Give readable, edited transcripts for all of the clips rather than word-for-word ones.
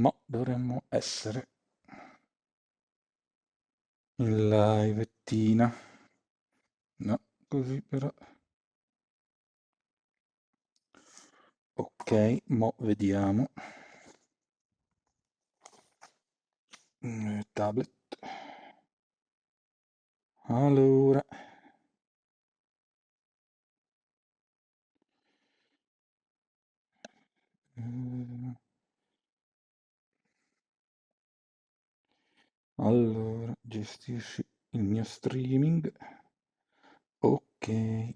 ma dovremmo essere in livettina. No, così però. Ok, mo vediamo. Tablet. Allora. Allora, gestisci il mio streaming. Ok.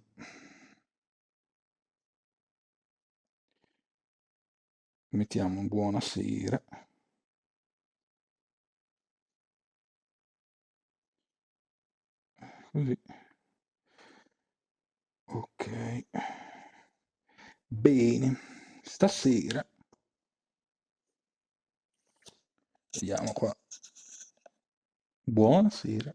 Mettiamo buonasera. Così. Ok. Bene. Stasera. Vediamo qua. Buonasera.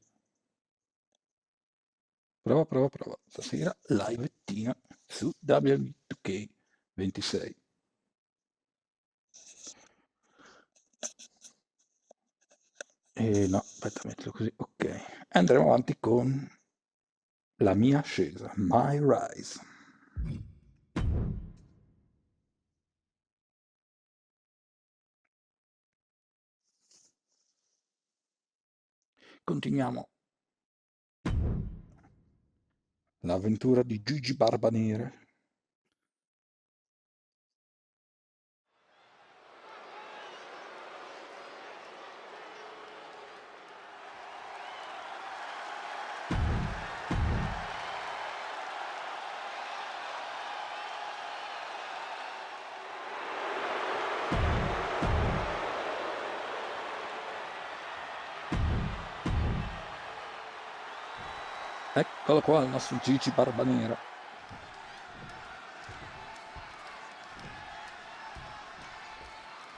Prova, prova, prova. Stasera livettina su W2K 26. No, aspetta, mettilo così. Ok. E andremo avanti con la mia ascesa. My Rise. Continuiamo l'avventura di Gigi Barbanera. Eccolo qua il nostro Gigi Barbanera.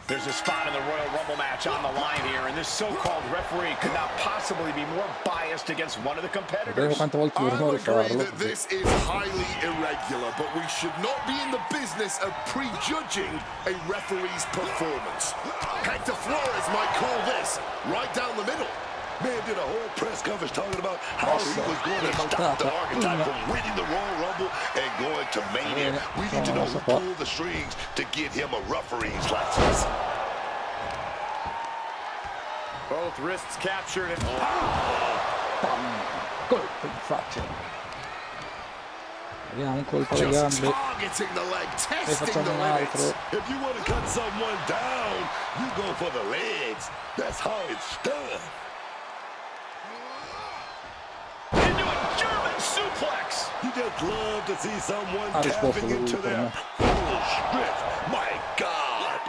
There's a spot in the Royal Rumble match on the line here, and this so-called referee could not possibly be more biased against one of the competitors. I'll agree that this is highly irregular, but we should not be in the business of prejudging a referee's performance. Hector Flores might call this right down the middle. Man did a whole press conference talking about how he was going to stop the archetype from winning the Royal Rumble and going to Mania. We need to know who pulled the strings to get him a referee's license. Both wrists captured and colpo in faccia. Vediamo un colpo alle gambe e facciamo un altro. If you want to cut someone down, you go for the legs. That's how it's done. suplex. You just love to see someone tapping into their full strength. My God.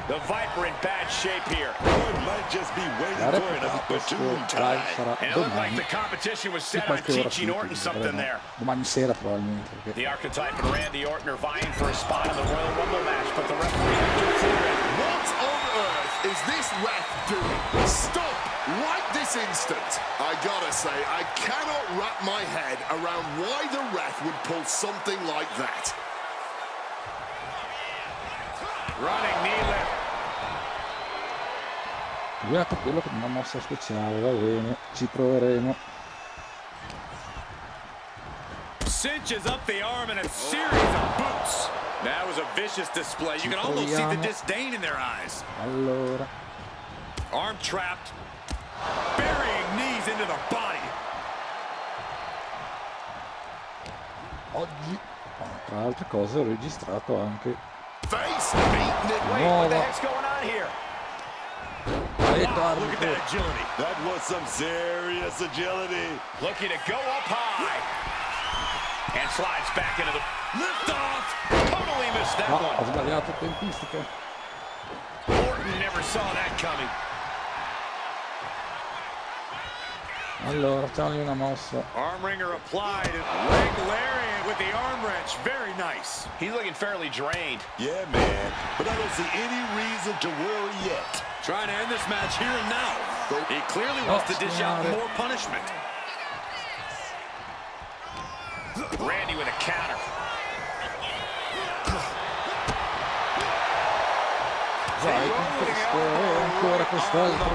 The Viper in bad shape here. One might just be waiting for an opportune time. And it looked like the competition was set on teaching Orton something there. Domani sera probabilmente. The archetype and Randy Orton are vying for a spot in the Royal Rumble match, but the referee interfered. What on earth is this ref doing? Stop right this instant. I gotta say, I cannot wrap my head around why the ref would pull something like that. Running knee lift. Lui ha quello con una mossa speciale, va bene, ci proveremo. Cinches up the arm in a series of boots. That was a vicious display. You can almost see the disdain in their eyes. Allora. Arm trapped. Burying knees into the body. Oggi, tra altre cose, ho registrato anche Face beating it. Wait, what the heck's going on here? Wow, look at that agility. That was some serious agility. Looking to go up high. And slides back into the lift off. Totally missed that one. Ho sbagliato tempistica. Orton never saw that coming. Allora, facciamogli una mossa. Arm wringer applied. Leg lariat with the arm wrench. Very nice. He's looking fairly drained. Yeah, man. But I don't see any reason to worry yet. Trying to end this match here and now. He clearly wants to dish out more punishment. Randy with a counter. vai, con questo e ancora quest'altro.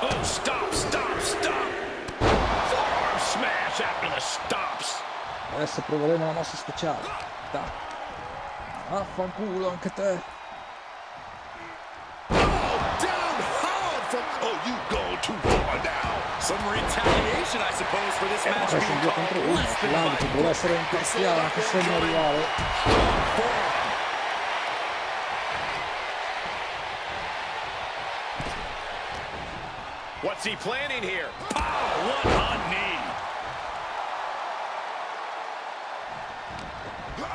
Oh, stop, stop, stop. Forearm smash after the stops. Adesso proveremo la mossa speciale. Dai. Affanculo anche te. Oh, you've gone too far now. Some retaliation, I suppose, for this match Adesso being 2 called contro 1. less than L'arbitro violent. deve essere imparziale, che segno rivale. What's he planning here? Oh, what a knee.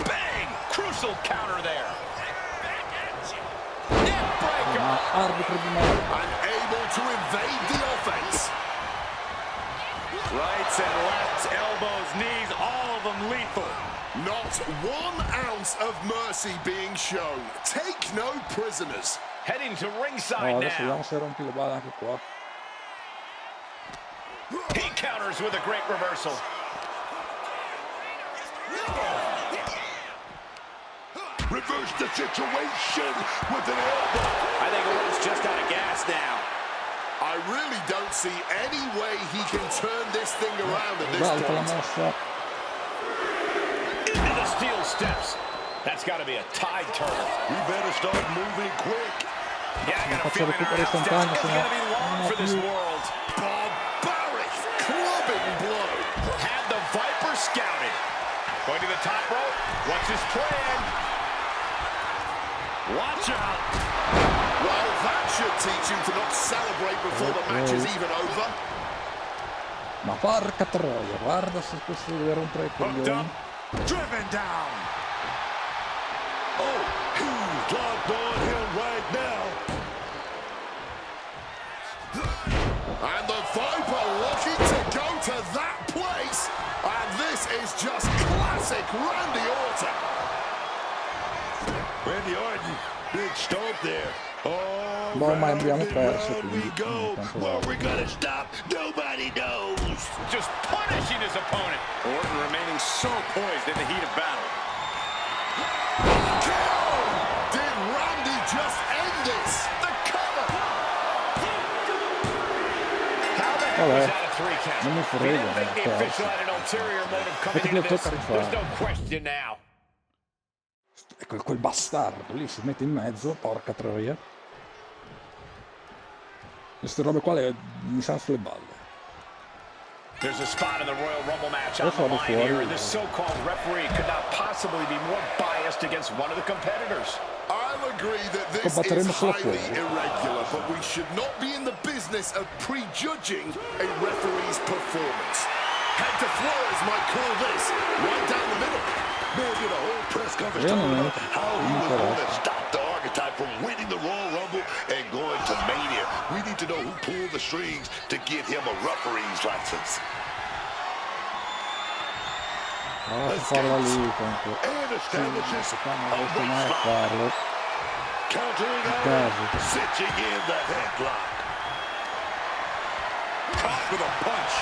Bang! Crucial counter there. Neck breaker. Ma arbitro di merda. Unable to evade the offense. Rights and lefts, elbows, knees, all of them lethal. Not 1 ounce of mercy being shown. Take no prisoners. Heading to No, ringside adesso now. vediamo se rompi le balle anche qua. He counters with a great reversal. Reverse the situation with an elbow. I think Orton's just out of gas now. I really don't see any way he can turn this thing around at this Guarda la point. mossa. Into the steel steps. That's got to be a tide turner. We better start moving quick. Yeah, I got a Faccio feeling recupero our outstep istantaneo, is se going no to be long non for this più. world. Barbaric clubbing blow. Had the Viper scouted. Going to the top rope. What's his plan? Watch out. Well, that should teach him to not celebrate before the match is even over. Ma porca troia, guarda se questo deve rompere i Hooked coglioni. up. Driven down. Oh, he's locked on him right now. And the Viper looking to go to that place. And this is just classic Randy Orton. Randy Orton, big stomp there. Oh, Boh, ma abbiamo round and perso, round quindi we go. tanto Where vale. we're gonna stop, nobody knows. Just punishing his opponent. Orton remaining so poised in the heat of battle. Did Randy just end this? The cover. How the heck Vabbè, was that a 3 count? non mi He frega, didn't think the perso. official had an ulterior motive coming Perché into lo this. tocca rifare. There's no question now. Ecco quel bastardo lì si mette in mezzo, porca troia. Queste robe qua mi stanno sulle balle. There's a spot in the Royal Rumble match on Adesso the vado line here, fuori. and this so-called referee could not possibly be more biased against one of the competitors. I'll agree that this Combatteremo is solo highly fuori. irregular, but we should not be in the business of prejudging a referee's performance. Hector Flores might call this right down the middle. Man did a whole press conference Yeah, talking man. about how he was going to stop the archetype from winning the Royal Rumble and going to Mania. We need to know who pulled the strings to get him a referee's license. Allora si parla lì tanto. And establishes Qua non a riesco mai a waistlock. farlo. Countering out, Caso. cinching in the headlock. Caught with a punch.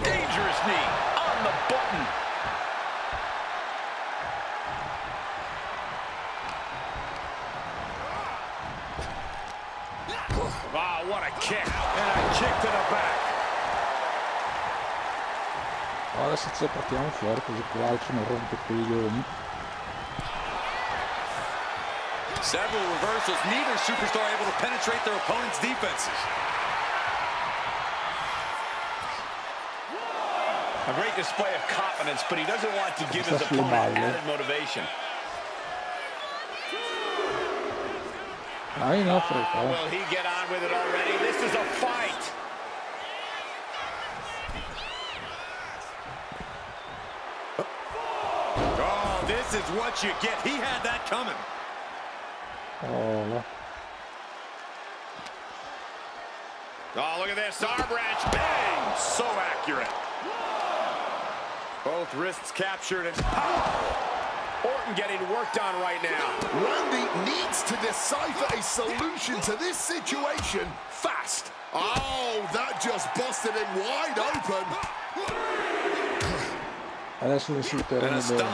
Dangerous knee on the button. Wow, what a kick. And a kick to the back. Adesso ce lo portiamo fuori così quell'altro non rompe i coglioni. Several reversals. Neither superstar able to penetrate their opponent's defenses. A great display of confidence, but he doesn't want to give his Questa sulle opponent balle. added motivation. Ah, io non ho fretta. Will he get on with it already? This is a fight. Oh, this is what you get. He had that coming. Oh, là. Oh, look at this. Arm wrench. Bang! So accurate. Both wrists captured and pow! Orton getting worked on right now. Randy needs to decipher a solution to this situation fast. Oh, that just busted him wide open. Adesso lo insulteremo bene.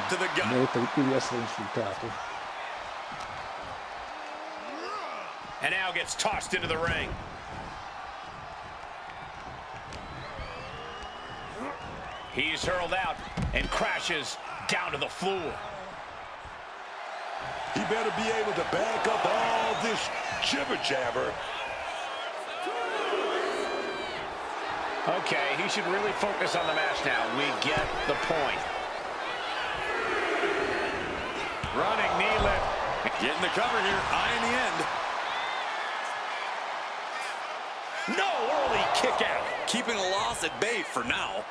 Merita di più di essere insultato. And now gets tossed into the ring. He's hurled out and crashes down to the floor. He better be able to back up all this jibber-jabber. Okay, he should really focus on the match now. We get the point. Running knee lift. Getting the cover here. Eye in the end. No, early kick out. Keeping a loss at bay for now.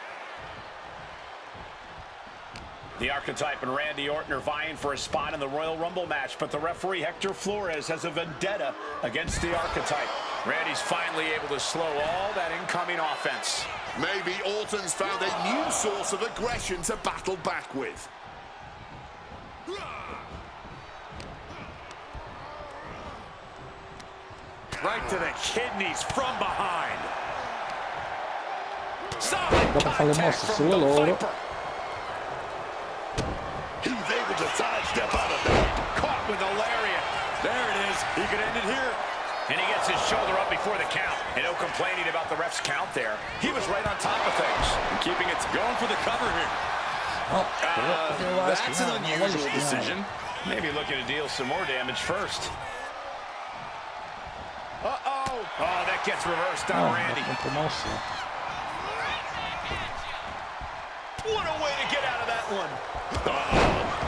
The Archetype and Randy Orton are vying for a spot in the Royal Rumble match, but the referee Hector Flores has a vendetta against the Archetype. Randy's finally able to slow all that incoming offense. Maybe Orton's found a new source of aggression to battle back with. Right to the kidneys from behind. Solid Dopo fa le contact mosse from solo the loro. Viper. He's able to sidestep out of that. Caught with a lariat. There it is. He could end it here. And he gets his shoulder up before the count. And no complaining about the ref's count there. He was right on top of things. And keeping it going for the cover here. Oh, That's an unusual decision. Maybe looking to deal some more damage first. Uh-oh. Oh, that gets reversed on Randy. Promosso. What a way to get out of that one.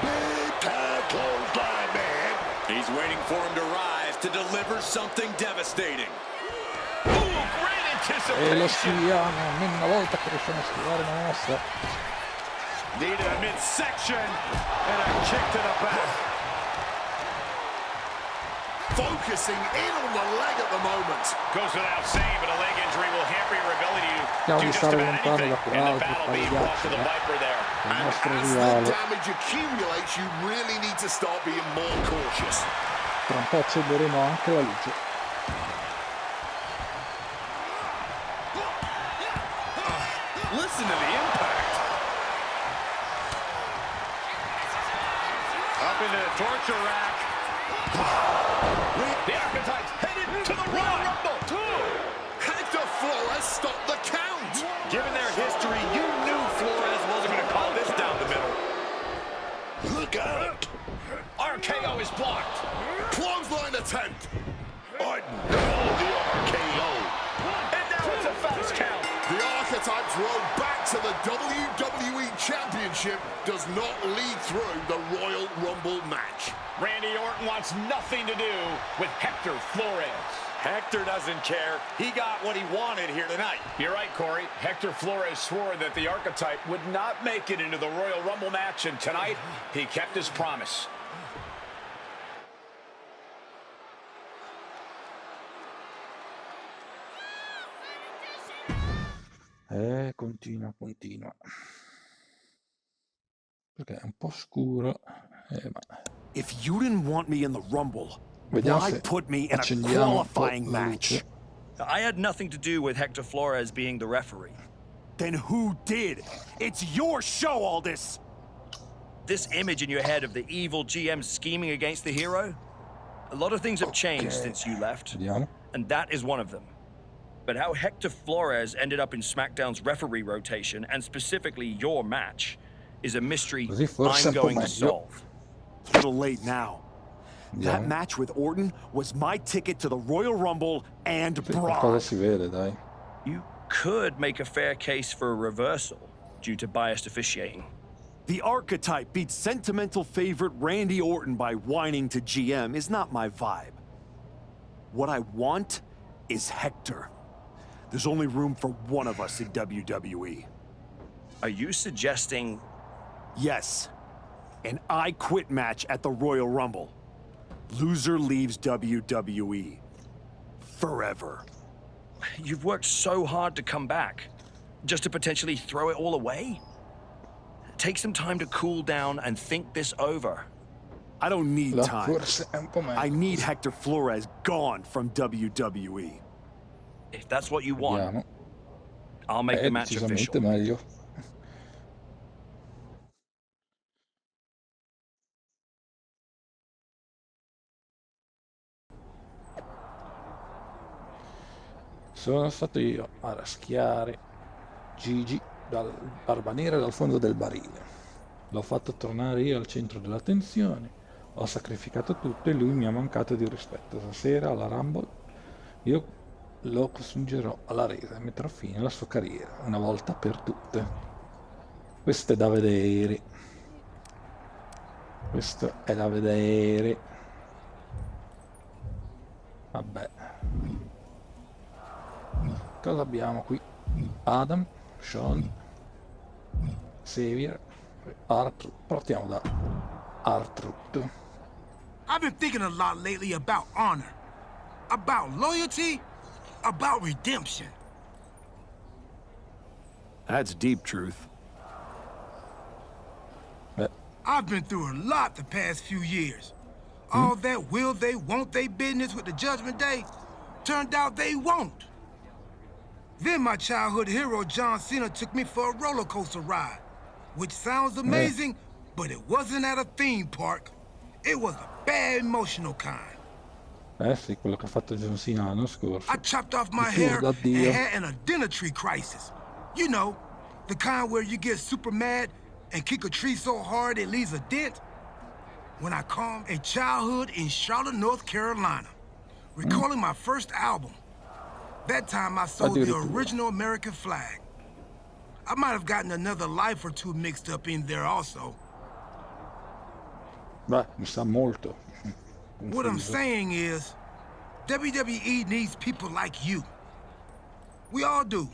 Big time clothesline, man. He's waiting for him to rise to deliver something devastating. Ooh, great E lo anticipation. schiviamo, almeno una volta che riusciamo a schivare una mossa. Needed a midsection and a kick to the back. Focusing in on the leg at the moment. Goes without saying, but a leg injury will hamper your ability Stiamo to do di just stare about lontano anything. da And the quell'altro battle being brought to the pagliaccio, Viper there. il And nostro as the rivale. damage accumulates, you really need to start being more cautious. Tra un po' accenderemo anche la luce. Listen to the impact. Up into the torture rack. The Archetypes headed to the Royal Rumble. Hector Flores stopped the count. Given their history, you knew Flores wasn't going to call this down the middle. Look out. RKO is blocked. Clothesline attempt. Orton called the RKO. And now it's a fast count. The Archetypes road back to the WWE Championship does not lead through the Royal Rumble match. Randy Orton wants nothing to do with Hector Flores. Hector doesn't care. He got what he wanted here tonight. You're right, Corey. Hector Flores swore that the Archetype would not make it into the Royal Rumble match, and tonight he kept his promise. Continua. Perché è un po' scuro. Ma... If you didn't want me in the Rumble, Vediamo why se put me in a accendiamo un po' qualifying la match? luce. I had nothing to do with Hector Flores being the referee. Then who did? It's your show, all this! This image in your head of the evil GM scheming against the hero? A lot of things have changed since you left, Vediamo. and that is one of them. But how Hector Flores ended up in SmackDown's referee rotation, and specifically your match, is a mystery Così forse I'm un po' going to meglio. solve. It's a little late now. That Vediamo. match with Orton was my ticket to the Royal Rumble and Sì, qualcosa Brock. si vede, dai. You could make a fair case for a reversal due to biased officiating. The Archetype beat sentimental favorite Randy Orton by whining to GM is not my vibe. What I want is Hector. There's only room for one of us in WWE. Are you suggesting Yes, an I Quit match at the Royal Rumble. Loser leaves WWE. Forever. you've worked so hard to come back, just to potentially throw it all away? Take some time to cool down and think this over. I don't need Là time. forse è un po' meglio. I need Hector Flores gone from WWE. If that's what you want, Vediamo. I'll make the match Decisamente official. meglio. Sono stato io a raschiare Gigi dal barba nera dal fondo del barile. L'ho fatto tornare io al centro della tensione. Ho sacrificato tutto e lui mi ha mancato di rispetto. Stasera alla Rumble io lo costringerò alla resa e metterò fine alla sua carriera, una volta per tutte. Questo è da vedere. Questo è da vedere. Vabbè. Cosa abbiamo qui? Adam, Sean, Xavier, Artruth. Partiamo da Artruth. I've been thinking a lot lately about honor, about loyalty, about redemption. That's deep, Truth. Beh, I've been through a lot the past few years. All that will they, won't they business with the Judgment Day turned out they won't. Then my childhood hero John Cena took me for a roller coaster ride, which sounds amazing, but it wasn't at a theme park. It was a bad emotional kind. sì, quello che ha fatto John Cena l'anno scorso. I chopped off my Il tour hair da and Dio. had an identity crisis. You know, the kind where you get super mad and kick a tree so hard it leaves a dent. When I calmed a childhood in Charlotte, North Carolina, recalling my first album. That time I sold the Addirittura. original American flag. I might have gotten another life or two mixed up in there also. Beh, mi sa molto. What I'm confuso. saying is, WWE needs people like you. We all do.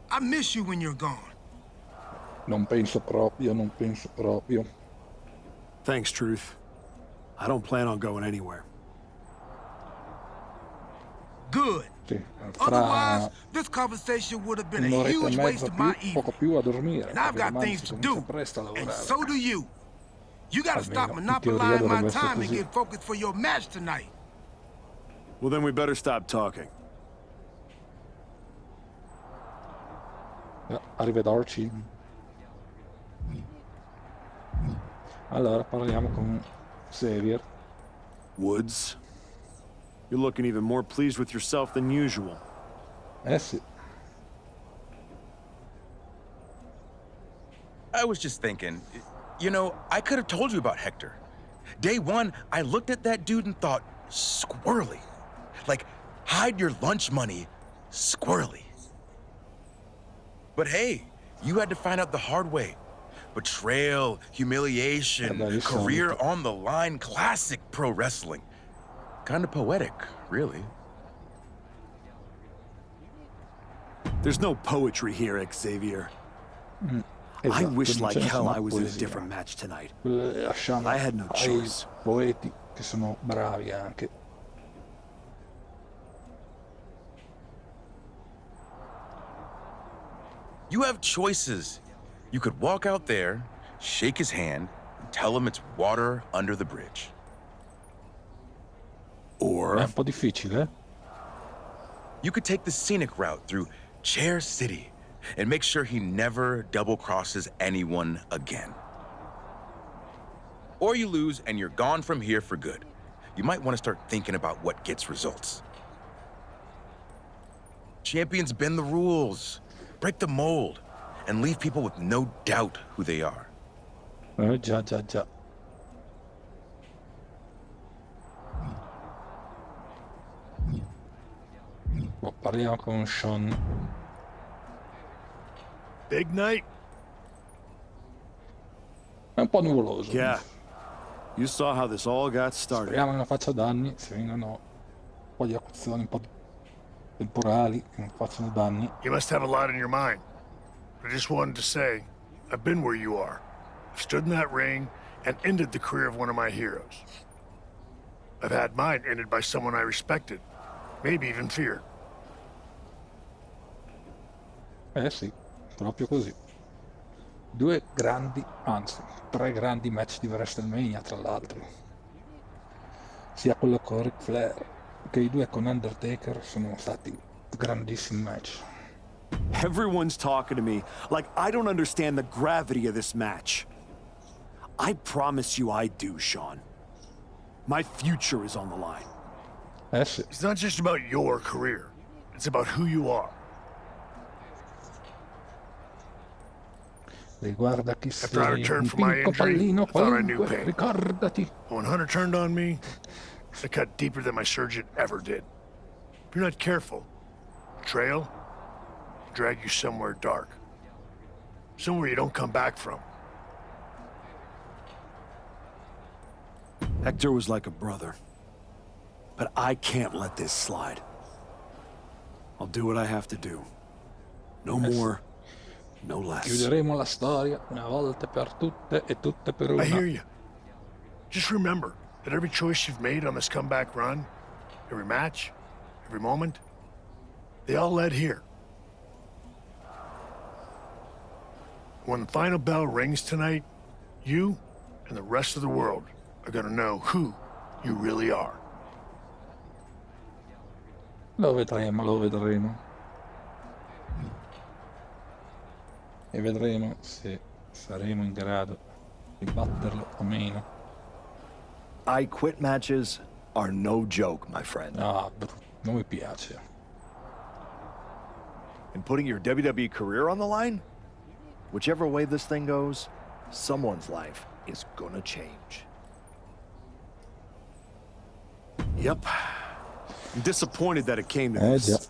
I miss you when you're gone. Non penso proprio, non penso proprio. Thanks, Truth. I don't plan on going anywhere. Good. Sì, Otherwise, fra this conversation would have been a un'oretta e huge waste mezza of my più, evening. poco più a dormire. And I've perché got domani things si to comincia do. presto a And lavorare. so do you. You gotta stop Almeno in teoria monopolizing my dovrebbe essere time and così. get focused for your match tonight. Well, then we better stop talking. Arrivederci. Allora parliamo con Xavier. Woods, you're looking even more pleased with yourself than usual. Eh sì, I was just thinking, you know, I could have told you about Hector. Day one, I looked at that dude and thought, squirrely. Like, hide your lunch money, squirrely. But hey, you had to find out the hard way. Betrayal, humiliation, Yeah, that is career something. on the line, classic pro wrestling. Kind of poetic, really. There's no poetry here, Xavier. I esatto, wish non like c'è hell nessuna I was in a poesia. different match tonight. Lasciamo I had no ai choice. poeti che sono bravi anche. You have choices. You could walk out there, shake his hand, and tell him it's water under the bridge. È Or un po' difficile, eh? You could take the scenic route through Chair City and make sure he never double crosses anyone again. Or you lose and you're gone from here for good. You might want to start thinking about what gets results. Champions bend the rules, break the mold, and leave people with no doubt who they are. Già, già, già. Parliamo con Sean. Big night? È un po' nuvoloso. yeah, you saw how this all got started. Speriamo che non faccia danni, se vengono un po' di acquazzoni, un po' di temporali, che non facciano danni. You must have a lot on your mind. I just wanted to say, I've been where you are. I've stood in that ring and ended the career of one of my heroes. I've had mine ended by someone I respected, maybe even feared. Eh sì, proprio così. Due grandi, anzi, tre grandi match di WrestleMania, tra l'altro. Sia quello con Ric Flair che i due con Undertaker sono stati grandissimi match. Everyone's talking to me like I don't understand the gravity of this match. I promise you I do, Sean. My future is on the line. Sì. It's not just about your career. It's about who you are. Riguarda chi After I sei, returned un from my picco injury, pallino I thought I knew qualunque, pain. ricordati. When Hunter turned on me, it cut deeper than my surgeon ever did. If you're not careful, the trail will drag you somewhere dark. Somewhere you don't come back from. Hector was like a brother. But I can't let this slide. I'll do what I have to do. No more, no less. Chiuderemo la storia una volta per tutte e tutte per una. I hear you. Just remember that every choice you've made on this comeback run, every match, every moment, they all led here. When the final bell rings tonight, you and the rest of the world are gonna know who you really are. Lo vedremo, lo vedremo. E vedremo se saremo in grado di batterlo o meno. I quit matches are no joke, my friend. Ah, non mi piace. And putting your WWE career on the line? Whichever way this thing goes, someone's life is gonna change. Yep. I'm disappointed that it came to this. Già.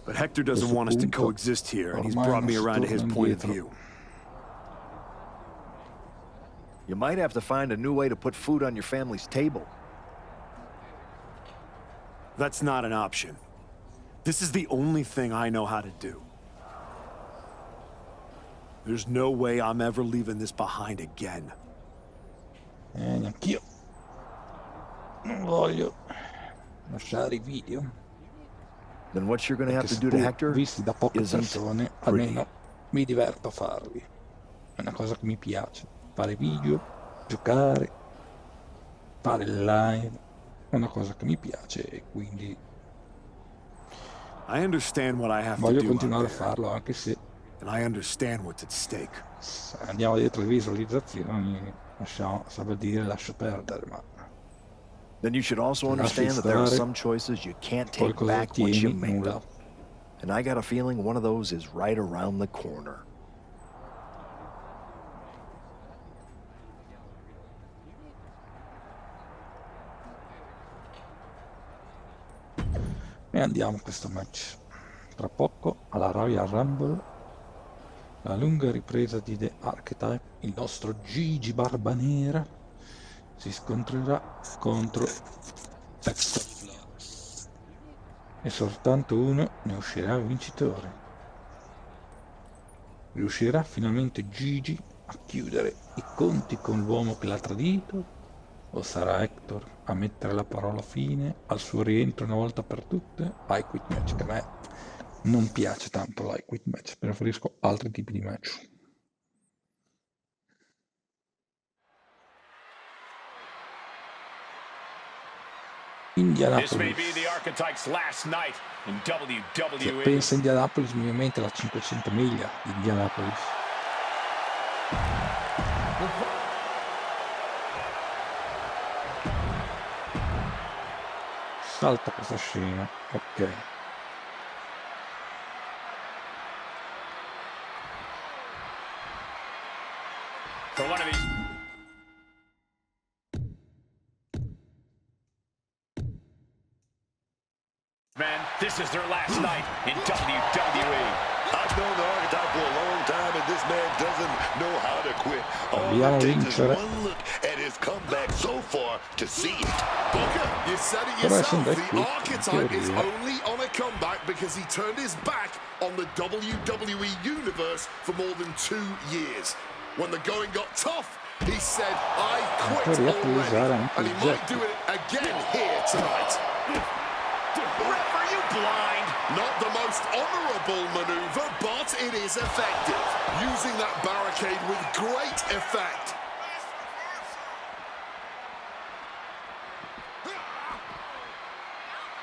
But Hector doesn't want us to coexist here, and he's brought me around to his point of view. You might have to find a new way to put food on your family's table. That's not an option. This is the only thing I know how to do. There's no way I'm ever leaving this behind again. Neanch'io. Non voglio lasciare i video. Then what you're gonna have Perché to do to seppur Hector visti da poche isn't persone, pretty. almeno mi diverto a farli. È una cosa che mi piace. Fare video, giocare, fare il live, è una cosa che mi piace e quindi I understand what I have to voglio do continuare a out there, farlo, anche se and I understand what's at stake. andiamo dietro le visualizzazioni, sarebbe dire lascio perdere, ma Then you should also lasci understand that there are stare, some choices you can't take qualcosa back once you ottieni, make nulla. them. And I got a feeling one of those is right around the corner. E andiamo a questo match. Tra poco alla Royal Rumble, la lunga ripresa di The Archetype, il nostro Gigi Barbanera si scontrerà contro Hector Flores e soltanto uno ne uscirà vincitore. Riuscirà finalmente Gigi a chiudere i conti con l'uomo che l'ha tradito? O sarà Hector a mettere la parola fine al suo rientro una volta per tutte? I Quit Match, che a me non piace tanto l'I Quit Match, preferisco altri tipi di match. This may Indianapolis. be the Archetype's last night in Se WWE. pensa a Indianapolis mi viene in mente la 500 miglia di Indianapolis. Salta questa scena, ok. For one of these men, this is their last night in WWE. I've known the Archetype for a long time, and this man doesn't know how to quit. All Dobbiamo it takes is vincere. one look at his comeback so far to see it. Booker, you said it Però yourself. essendo The qui, in Archetype is teoria, only on a comeback because he turned his back on the WWE Universe for more than 2 years. When the going got tough, he said, I quit teoria può usare already. anche And he il might getto. do it again here tonight. Ref, are you blind? Not the most honorable maneuver, but it is effective. Using that barricade with great effect.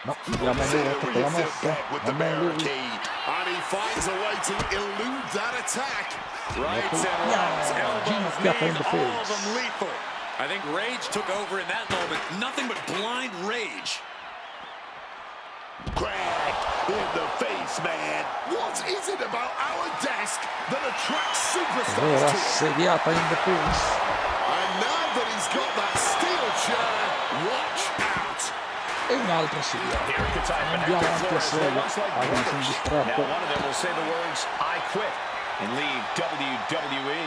No, abbiamo detto con la mossa. Vabbè, lui. And he finds a way to elude that attack. Rights and lefts, elbows, Ginocchiata in knees, the all of face. them lethal. I think rage took over in that moment. Nothing but blind rage. Cracked in the face, man. What is it about our desk that attracts superstars Allora, to it? assediata in the face. And now that he's got that steel chair, watch out. E un'altra assediata. The archetype and Andiamo Hector avanti a Flores were serie. once like Avanti un brothers. distratto. Now one of them will say the words, I quit, and leave WWE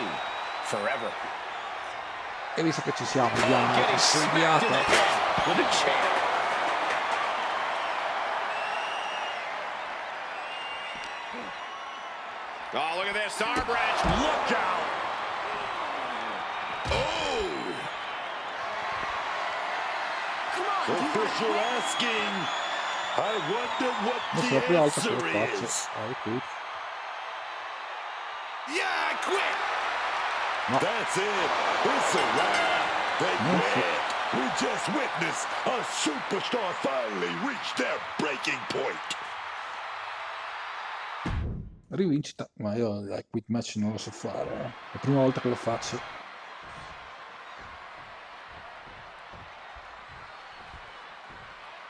forever. E visto che ci siamo, abbiamo un'altra Getting smacked in assediata. the head with a chair. Oh, look at this, arm wrench. Look out. Oh! Official asking. I wonder what Non the sono più alta se answer lo faccio. is. Qui. Yeah, I quit. No. That's it. It's a wrap. They Non so. quit. We just witnessed a superstar finally reach their breaking point. Rivincita, ma io la quit match non lo so fare. È la prima volta che lo faccio.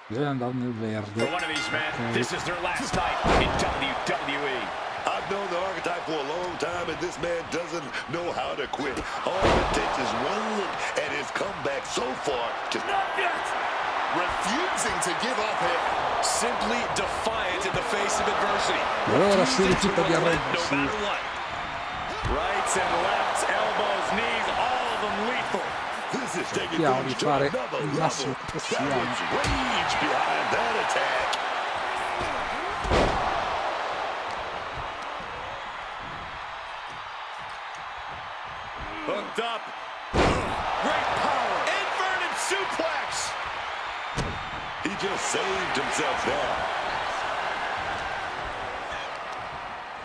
Bisogna andare nel verde. For one of these men, Ok. this is their last night in WWE. I've known the archetype for a long time, and this man doesn't know how to quit. All it takes is one look at his comeback so far to... Not yet! Refusing to give up here. Simply defiant in the face of adversity. E allora si Refusing to rifiuta di relent no arrendersi. matter what. Rights and lefts, elbows, knees, all of them lethal. This is taking Cerchiamo di things to fare another il massimo che level. possiamo. That was rage behind that attack. Hooked up. Great power. Inverted suplex. He just saved himself there.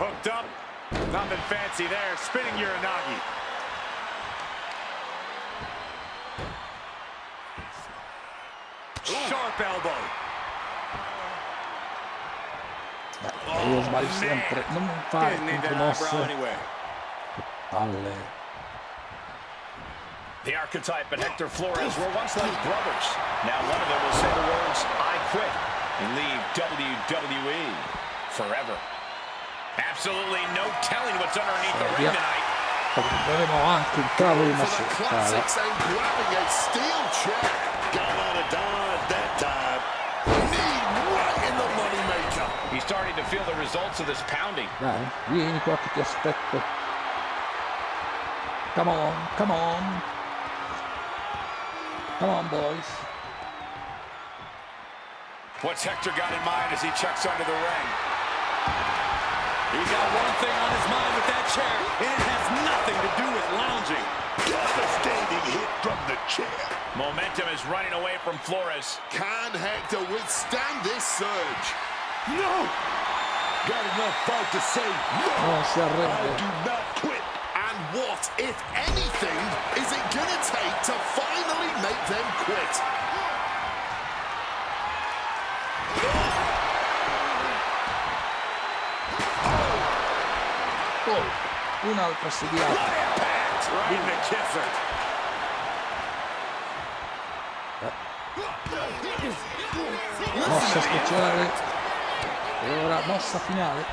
Hooked up. Nothing fancy there. Spinning Uranagi. Sharp elbow. Io sbaglio sempre. Non fare Didn't need that contromosse. eyebrow anyway. Palle. The archetype and Hector Flores were once like brothers. Now one of them will say the words, I quit, and leave WWE forever. Absolutely no telling what's underneath the ring tonight. Avremo anche un cavolo di For the massetta. classics and grabbing a steel chair. Got out of dodge that time. Knee right in the moneymaker. He's starting to feel the results of this pounding. Dai, vieni qua che ti aspetto. Come on, come on. Come on, boys. What's Hector got in mind as he checks under the ring? He's got one thing on his mind with that chair, and it has nothing to do with lounging. Devastating hit from the chair. Momentum is running away from Flores. Can Hector withstand this surge? No! Got enough fight to say no. Non si I arrende. do not quit. And what, if anything, is it gonna take to finally make them quit? Oh, un'altra assediata. Impact right in the kisser. Mossa speciale. E ora mossa finale.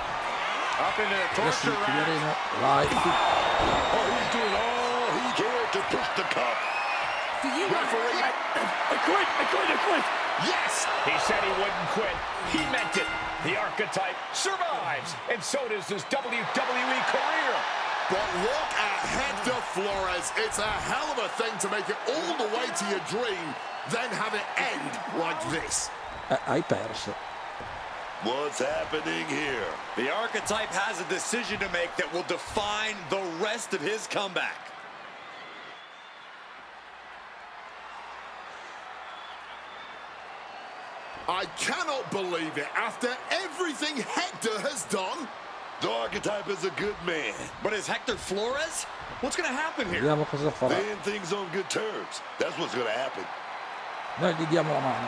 Up into the Adesso torture rack. chiuderemo. Vai. Oh, he's doing all he can to push the cup. Referee, I quit. yes! He said he wouldn't quit. He meant it. The archetype survives, and so does his WWE career. But look at Hector Flores. It's a hell of a thing to make it all the way to your dream, then have it end like this. Hai perso. What's happening here? The archetype has a decision to make that will define the rest of his comeback. I cannot believe it. After everything Hector has done. The archetype is a good man. But is Hector Flores? What's going to happen here? Vediamo cosa farà. Laying things on good terms. That's what's going to happen. Noi gli diamo la mano.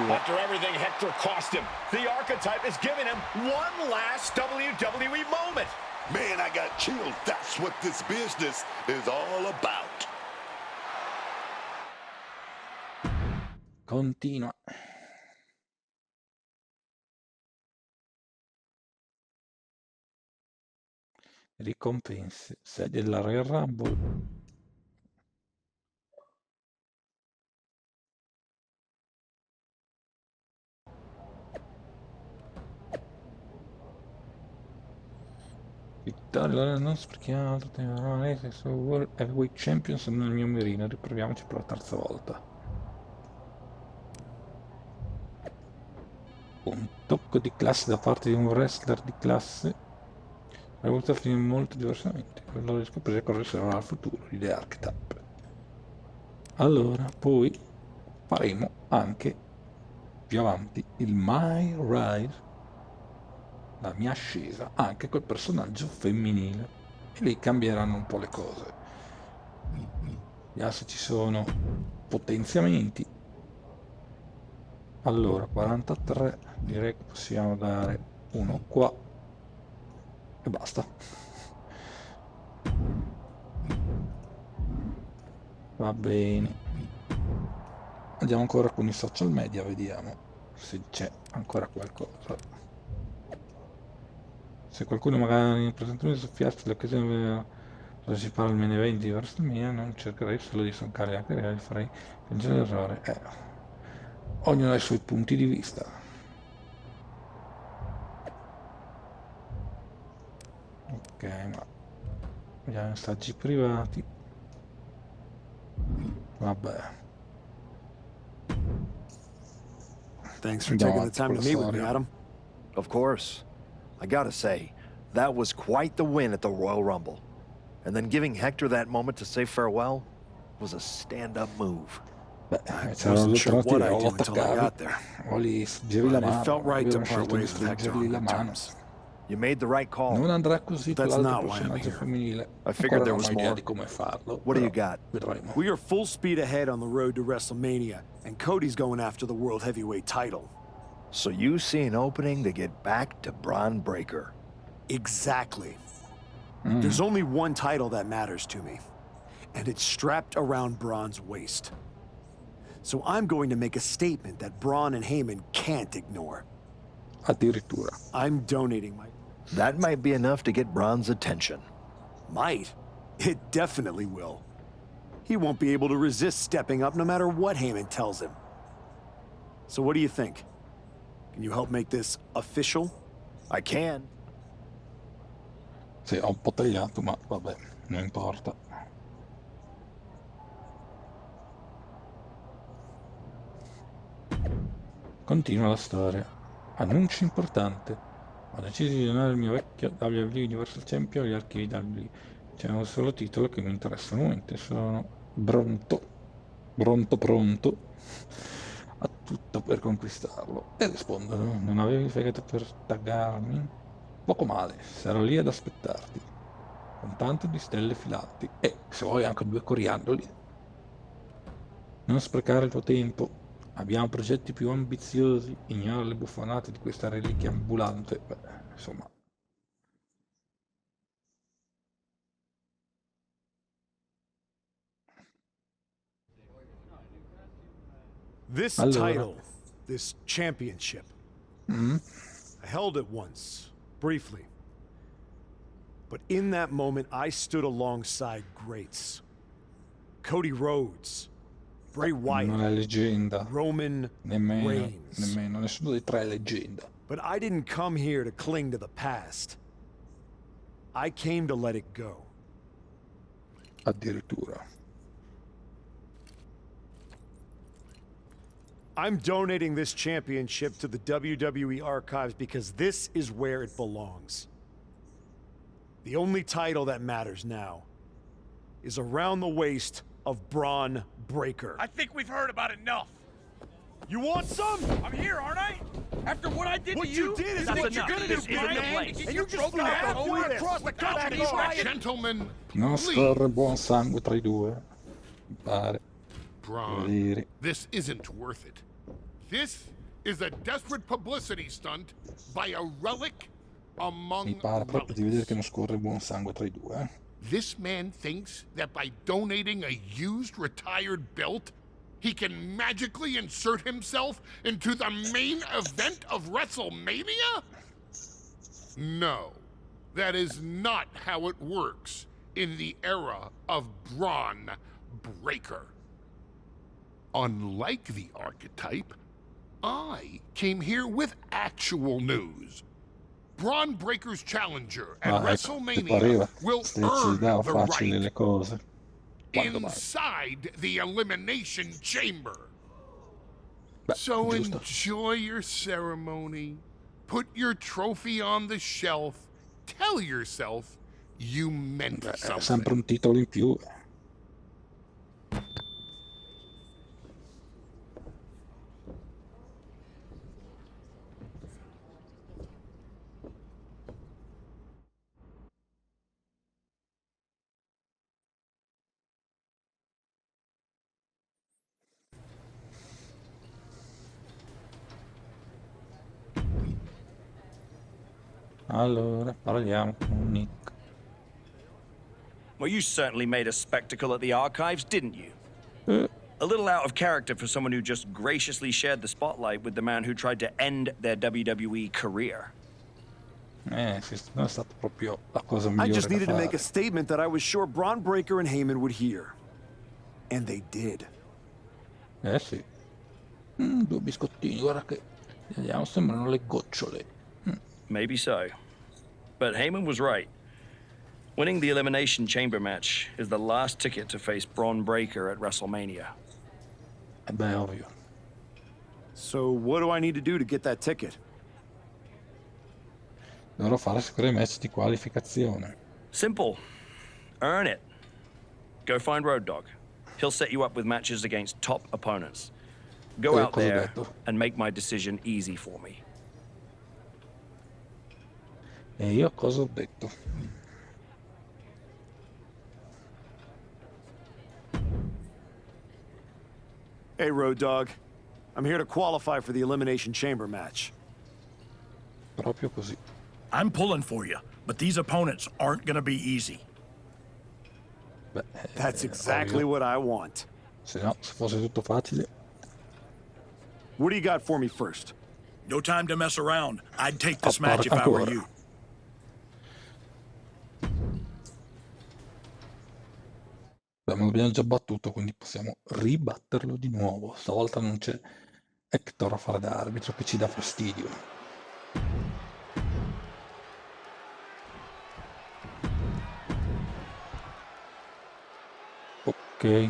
After everything Hector cost him, the archetype is giving him one last WWE moment. Man, I got chills. That's what this business is all about. Continua. Ricompense. Sedia della Royal Rumble. Vittoria, non sprechiamo su World Heavyweight Champions nel mio mirino. Riproviamoci per la terza volta. Un tocco di classe da parte di un wrestler di classe ha voluto finire molto diversamente. Quello di scoprire cosa sarà il futuro di The Archetype. Allora, poi faremo anche più avanti il My Rise, la mia ascesa, anche col personaggio femminile. E lì cambieranno un po' le cose. Vediamo se ci sono potenziamenti. Allora, 43, direi che possiamo dare uno qua e basta. Va bene. Andiamo ancora con i social media, vediamo se c'è ancora qualcosa. Se qualcuno magari in presentazione soffiasse l'occasione per partecipare al main event di WrestleMania, non cercherei solo di stancare la carriera, farei il errore. Ognuno ha i suoi punti di vista. Ok, ma vediamo messaggi privati. Vabbè. Thanks for taking the time to meet with me, Adam. Of course. I gotta say, that was quite the win at the Royal Rumble. And then giving Hector that moment to say farewell was a stand-up move. C'erano due alternativi, o lo attaccavi o gli stringevi la mano. Abbiamo scelto di stringergli la mano. You made the right call. Non andrà così con l'altro personaggio femminile. I figured there Ancora non was ho idea more. di come farlo. What do you got? Vedremo. We are full speed ahead on the road to WrestleMania, and Cody's going after the World Heavyweight title. So you see an opening to get back to Braun Breaker. Exactly. There's only one title that matters to me, and it's strapped around Braun's waist. So I'm going to make a statement that Braun and Heyman can't ignore. Addirittura. I'm donating my... That might be enough to get Braun's attention. Might. It definitely will. He won't be able to resist stepping up no matter what Heyman tells him. So what do you think? Can you help make this official? I can. Sì, ho un po' tagliato, ma vabbè, non importa. Continua la storia. Annuncio importante. Ho deciso di donare il mio vecchio WWE Universal Champion agli archivi WWE. C'è un solo titolo che mi interessa al momento. Sono pronto a tutto per conquistarlo. E rispondono: non avevi fegato per taggarmi? Poco male, sarò lì ad aspettarti, con tanto di stelle filanti e, se vuoi, anche 2 coriandoli. Non sprecare il tuo tempo. Abbiamo progetti più ambiziosi. Ignora le buffonate di questa reliquia ambulante. Beh, insomma. This Allora. title, this championship, I held it once, briefly. But in that moment, I stood alongside greats. Cody Rhodes, Bray Non è Wyatt, leggenda. Roman Reigns. Nemmeno. Nessuno dei tre è leggenda. But I didn't come here to cling to the past. I came to let it go. Addirittura. I'm donating this championship to the WWE archives because this is where it belongs. The only title that matters now is around the waist of Braun Breaker. I think we've heard about enough. You want some? I'm here, aren't I? After what I did What to you did is That's what you're enough. gonna do, This big isn't the man. place. And you just flew out all the way across the country. Gentlemen, Non please. scorre buon sangue tra i due. Mi pare. Braun, Vedere. this isn't worth it. This is a desperate publicity stunt by a relic among Mi pare proprio di vedere che relics. non scorre buon sangue tra i due. This man thinks that by donating a used retired belt, he can magically insert himself into the main event of WrestleMania? No, that is not how it works in the era of Braun Breaker. Unlike the archetype, I came here with actual news. Braun Breaker's challenger at Ecco, ti WrestleMania pareva will se ci earn dava the facili right le cose. Quando mai? inside the Elimination Chamber. Beh, So giusto. enjoy your ceremony, put your trophy on the shelf, tell yourself you meant Beh, è sempre something. un titolo in più. Allora, parliamo con Nick. Well, you certainly made a spectacle at the archives, didn't you? A little out of character for someone who just graciously shared the spotlight with the man who tried to end their WWE career. Sì, non è stata proprio la cosa I migliore just da needed to make fare. a statement that I was sure Braun Breaker and Heyman would hear. And they did. Sì. Due biscottini, guarda che vediamo, sembrano le gocciole. Maybe so. But Heyman was right. Winning the Elimination Chamber match is the last ticket to face Braun Breaker at WrestleMania. Beh, ovvio. So what do I need to do to get that ticket? Dovrò fare sicuro i match di qualificazione. Simple. Earn it. Go find Road Dogg. He'll set you up with matches against top opponents. Go out cosa ho there detto? and make my decision easy for me. E io cosa ho detto? Hey, Road Dogg. I'm here to qualify for the Elimination Chamber match. Proprio così. I'm pulling for you, but these opponents aren't going to be easy. Beh, That's exactly ovvio. what I want. Se no, se fosse tutto facile. What do you got for me first? No time to mess around. I'd take this Oh, match if I were ancora. you. Beh, ma l'abbiamo già battuto, quindi possiamo ribatterlo di nuovo. Stavolta non c'è Hector a fare da arbitro che ci dà fastidio. Ok.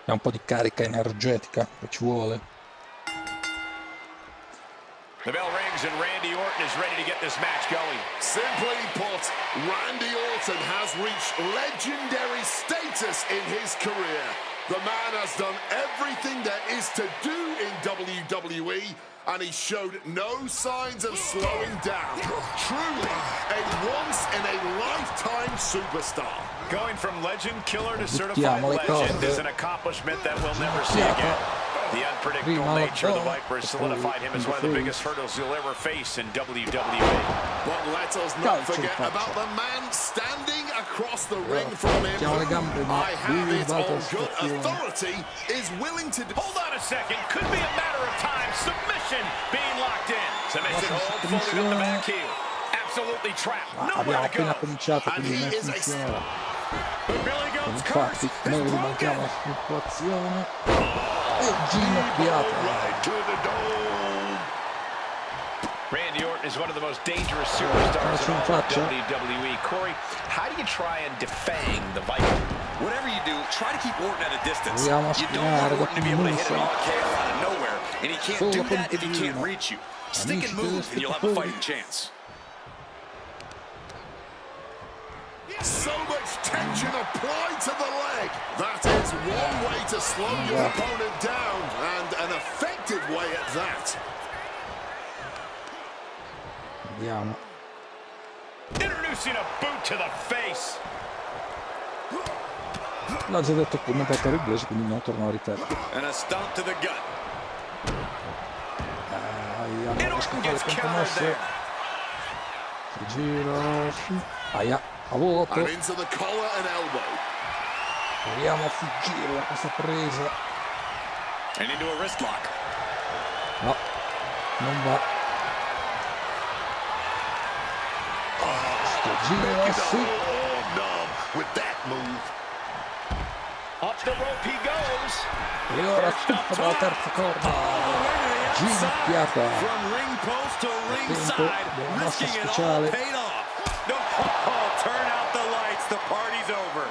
È un po' di carica energetica che ci vuole. The bell rings and Randy Orton is ready to get this match going. Simply put, Randy Orton has reached legendary status in his career. The man has done everything there is to do in WWE, and he showed no signs of slowing down. Truly a once-in-a-lifetime superstar. Going from legend killer to certified Buttiamo le legend corde. is an accomplishment that we'll never see again. The unpredictable Prima la nature of the donna, Viper has poi solidified him as one of the il biggest hurdles you'll ever face in WWE. But let us not Calcio in forget faccia. about the man standing across the ring from him. Mettiamo le gambe, ma I have lui it sbaglia on good stazione. authority is willing to... Hold on a second. Could be a matter of time. Submission being locked in. Submission hold, folding up the back heel. Absolutely trapped. Ma Nowhere abbiamo to go. appena cominciato, And quindi he non is a- funziona. But Billy Goat's curse Infatti, is noi broken. ribaltiamo la situazione e ginocchiata. Right to the dome. Randy Orton is one of the most dangerous superstars in in all of faccia. WWE. Corey, how do you try and defang the Viper? Whatever you do, try to keep Orton at a distance. Proviamo a You don't want spiegare Orton to be able to hit an dopo RKO out of nowhere, and he can't Solo do that if he contadino. can't reach you. Stick and Amici move, and you'll have a telespettatori. fighting chance. So much tension applied to the leg. That is one way to slow your opponent down, and an effective way at that. Andiamo. Introducing a boot to the face. L'ha già detto il commentatore inglese, quindi non torno a ripetere. And a stomp to the gut. Aia, non riesco a fare le contromosse. Si gira su. Aia, a vuoto. And into the collar and elbow. Proviamo a fuggire da questa presa. And into a wrist lock. No, non va. Sto gira su. With that move. Up the rope he goes. E ora tuffa dalla terza corda. Ginocchiata. From ring post to ringside, della mossa risking it all speciale. paid off. No, turn out the lights. The party's over.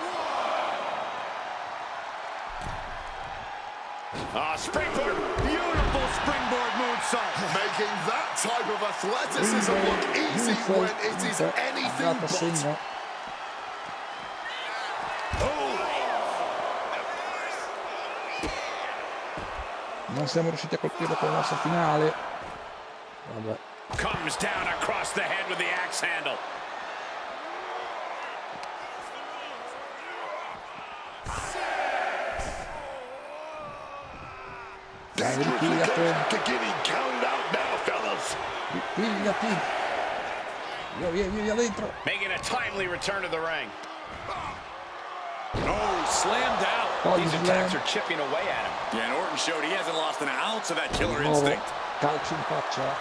Springboard. Beautiful springboard moonsault. Making that type of athleticism look easy when it is anything but. Non siamo riusciti a colpirlo con la mossa finale. Vabbè. Comes down across the head with the axe handle. Dai, ripigliati. Ripigliati. Via dentro. Making a timely return to the ring. Oh, slammed out. These attacks are chipping away at him. Yeah, and Orton showed he hasn't lost an ounce of that killer Di nuovo, instinct. calcio in faccia.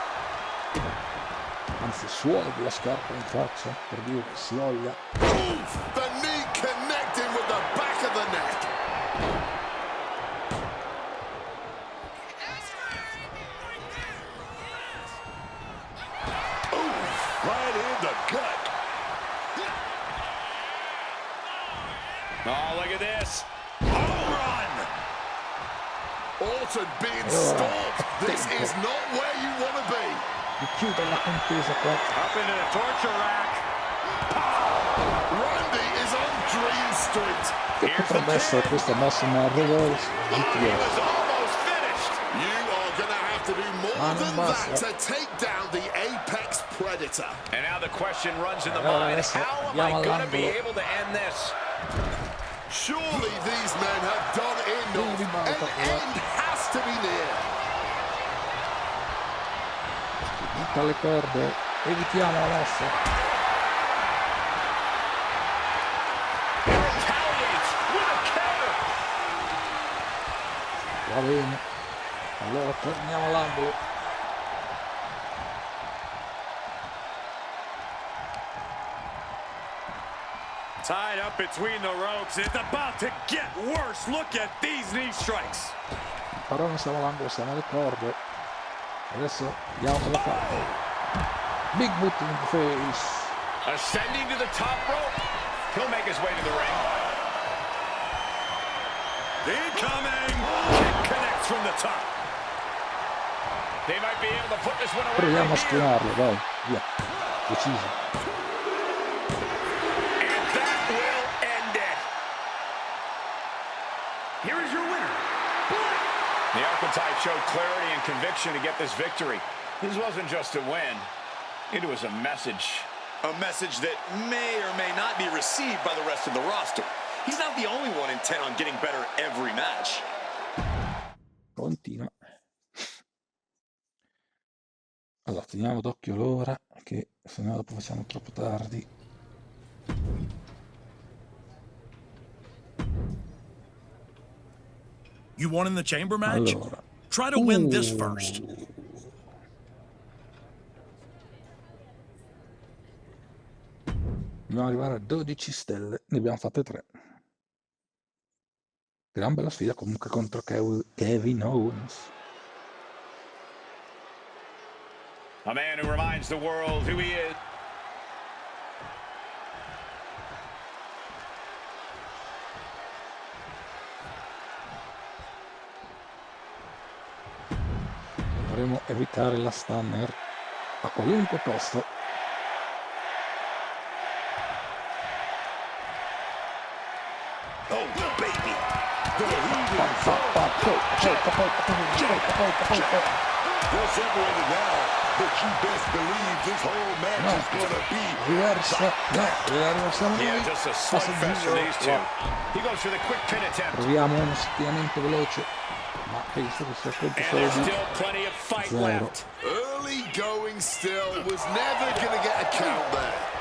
Anzi, suono della scarpa in faccia, per dire che si voglia. The knee connecting with the back of the neck. Right in the gut. Oh, look at this. Home run. Orton being stopped. This is not where you want to be. Di chiudere la contesa qua. Up into the torture rack. Randy is on Dream Street. Che potrebbe essere questa massima reverse GTS. Almost finished. You are going to have to do more than that to take down the Apex Predator. And now the question runs in the Allora, mind. adesso How am andiamo I going to be all'angolo. able to end this? Surely these men have done enough. An end has to be near. Tutte le corde. Evitiamo la mossa. Retaliates with a counter. Va bene. Allora torniamo all'angolo. Tied up between the ropes. It's about to get worse. Look at these knee strikes. Però non siamo all'angolo, siamo alle corde. Adesso vediamo cosa fa. Big boot in the face. Ascending to the top rope. He'll make his way to the ring. Incoming. Kick connects from the top. They might be able to put this one away. Proviamo a Right here. spionarlo, dai. Via. Deciso. And that will end it. Here is your winner. The archetype showed clarity and conviction to get this victory. This wasn't just a win. It was a message. A message that may or may not be received by the rest of the roster. He's not the only one intent on getting better every match. Continua. Allora, teniamo d'occhio l'ora, che se no dopo facciamo troppo tardi. You won in the chamber match? Allora. Try to win this first. Dobbiamo arrivare a 12 stelle, ne abbiamo fatte 3. Gran bella sfida comunque contro Kevin Owens. A man who reminds the world who he is. Dovremo evitare la stunner a qualunque costo. They're separated now, but you best believe this whole match is gonna be Riversa, no, riversiamo Yeah, noi. just a Passa slugfest for these two. giù. He goes for the quick pin attempt. Proviamo uno stiramento veloce, ma penso che sia colpo And solo there's di still plenty of fight 0. left. Early going still was never going to get a count there.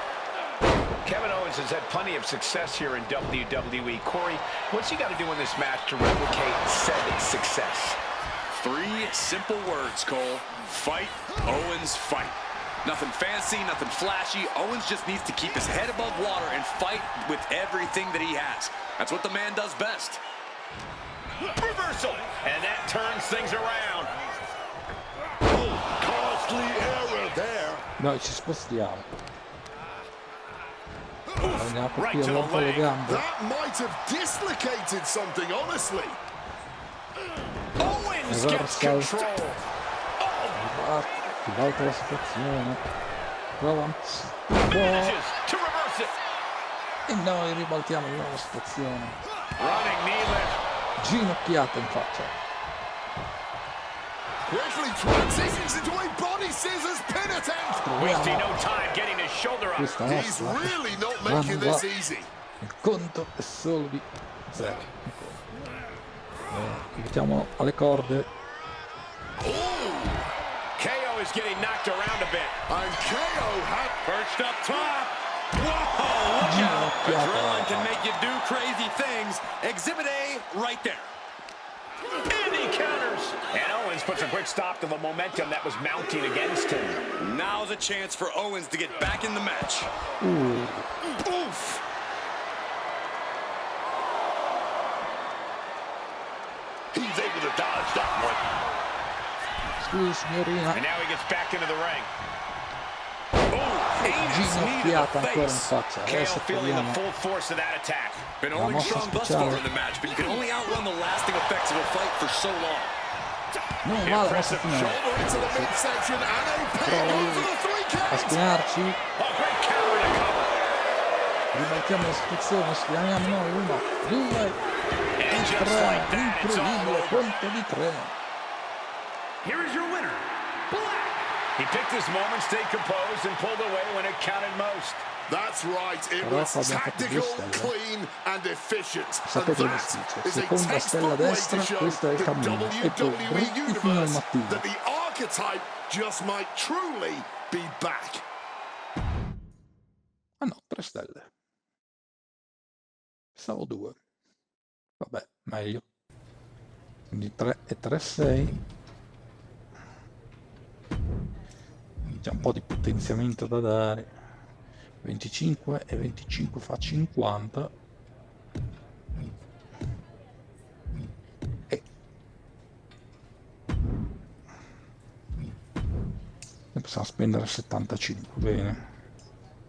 Kevin Owens has had plenty of success here in WWE. Corey, what's he got to do in this match to replicate said success? 3 simple words, Cole. Fight, Owens, fight. Nothing fancy, nothing flashy. Owens just needs to keep his head above water and fight with everything that he has. That's what the man does best. Reversal! And that turns things around. costly error there. Noi ci spostiamo. Andiamo a Right partire to un the po' le leg. gambe. That might have dislocated something, honestly. Owens gets control. Ribalta la situazione. Prova Manages to reverse it. e noi ribaltiamo di nuovo la situazione. Running knee lift. Ginocchiata in faccia. Quickly transitions into a body scissors pin attempt. Wasting no time getting his shoulder up. Questa He's nostra. really not making this easy. Il conto è solo di 0. Mettiamo alle corde. KO is getting knocked around a bit. And KO had Perched up top. Whoa, look out. Adrenaline can make you do crazy things. Exhibit A right there. And he counters. And Owens puts a quick stop to the momentum that was mounting against him. Now's a chance for Owens to get back in the match. oof. He's able to dodge that one. Scusi signorina. And now he gets back into the ring. Ginocchiata ancora in faccia. KO Adesso feeling the proviamo. full force of that attack. Been La holding mossa strong thus far speciale. in the match, but you can only outrun the lasting effects of a fight for so long. Non va la mossa finale. Shoulder into the midsection and a pin Prova over lui the 3 a count. spinarci. A great counter to cover. Ribaltiamo la situazione. Spiniamo noi. 1, 2, And just 3. like that, it's all Incredibile. over. Conto di 3. Here is your winner, Black. He picked his moment, stayed composed, and pulled away when it counted most. That's right, it Però was abbiamo fatto tactical, 2 stelle. clean and efficient. And Sapete come that si dice, is a seconda stella a textbook way destra, to show questo è il the cammino, e poi WWE dritti fino al universe mattino. that the archetype just might truly be back. Ah no, 3 stelle. Pensavo 2. Vabbè, meglio. Quindi 3 e 3, 6. C'è un po' di potenziamento da dare. 25 e 25 fa 50. E possiamo spendere 75, bene.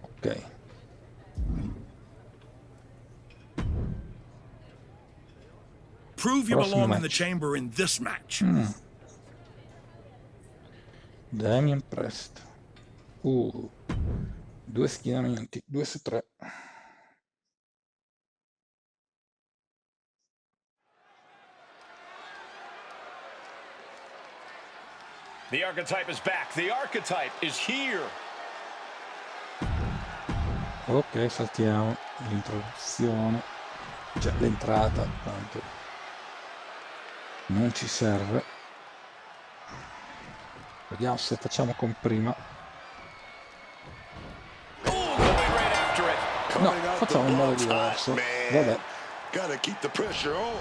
Ok. Prove you Prossimo belong in the match. chamber in this match. Damien Prest. 2 schienamenti, 2 su 3. The archetype is back. The archetype is here. Ok, saltiamo l'introduzione, cioè l'entrata, tanto non ci serve. Vediamo se facciamo con prima. Oh, going right after it. No, facciamo in modo diverso. Vabbè, Gotta keep the pressure on.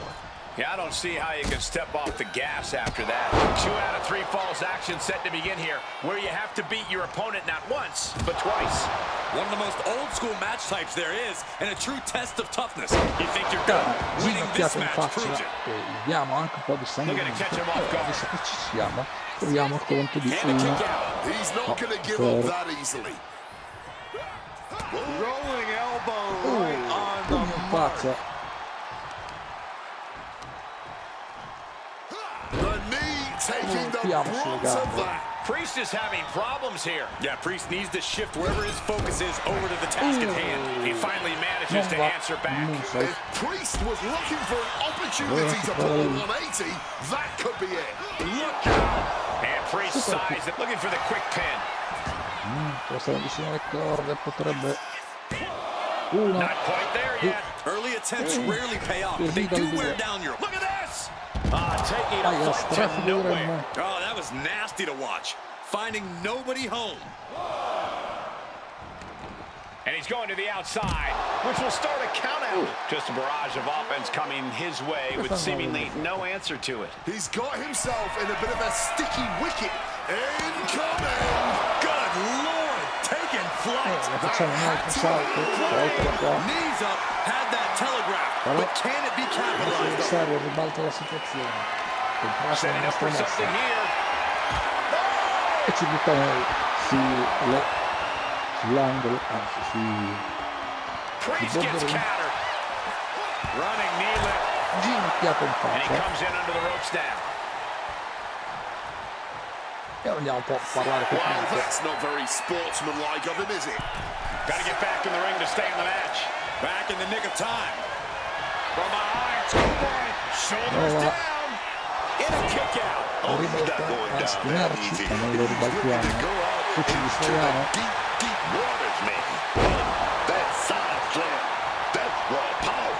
Yeah, I don't see how you can step off the gas after that. 2 out of 3 falls action set to begin here, where you have to beat your opponent not once, but twice. One of the most old-school match types there is, and a true test of toughness. You think you're good? Winning this ginocchiata in match faccia, proves it. vediamo anche un po' di sangue. Look at it, catch him off guard. Visto che ci siamo, proviamo il conto di And a 1. kick out. He's not going to give zero. up that easily. Rolling elbow right on Pugno in faccia. The knee taking the Piamo sulle brunt of gambe. that. Priest is having problems here. Yeah, Priest needs to shift wherever his focus is over to the task at hand. He finally manages to answer back. If Priest was looking for an opportunity to pull a 180, that could be it. Look out! And Priest sized it, looking for the quick pin. Questa vicino alle corde potrebbe... Not quite there yet. Early attempts rarely pay off. They do wear down your... Look at this! Taking a fight to nowhere. Oh, that was nasty to watch. Finding nobody home. And he's going to the outside, which will start a count out. Just a barrage of offense coming his way with seemingly no answer to it. He's got himself in a bit of a sticky wicket. Incoming! Good Lord! Taking flight! Knees up, had that telegraph. But can it be capitalized on? Serie ribalta la situazione. Contrasta la nostra mossa. E ci buttano sull'angolo, anzi Priest gets countered. Running knee lift. ginocchiato in And he faccia. comes in under the ropes now. E andiamo un po' a parlare con Well, Canva. that's not very sportsmanlike of him, is it? Got to get back in the ring to stay in the match. Back in the nick of time. From behind, shoulders down. In a kick out. Ribalta a spinarci, e noi lo ribaltiamo. Qui ci distraiamo. Deep waters, man. That's side slam. That's raw power.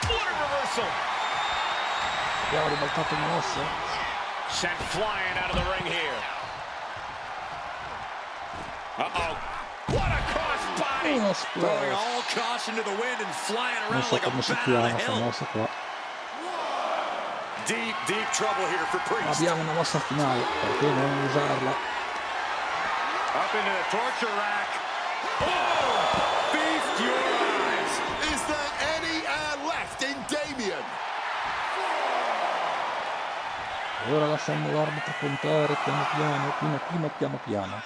What a reversal. Abbiamo ribaltato il mossa. Sent flying out of the ring here. Uh-oh. What a cross body. Uno Throwing splash. all caution to the wind and flying Non around so like a come si bat out chiama of questa hell. mossa qua. Deep trouble here for Priest. Abbiamo una mossa finale, perché non usarla? Up into the torture rack. Oh! Feast your eyes. Is there any air left in Damien? Ora lasciamo l'arbitro contare piano piano.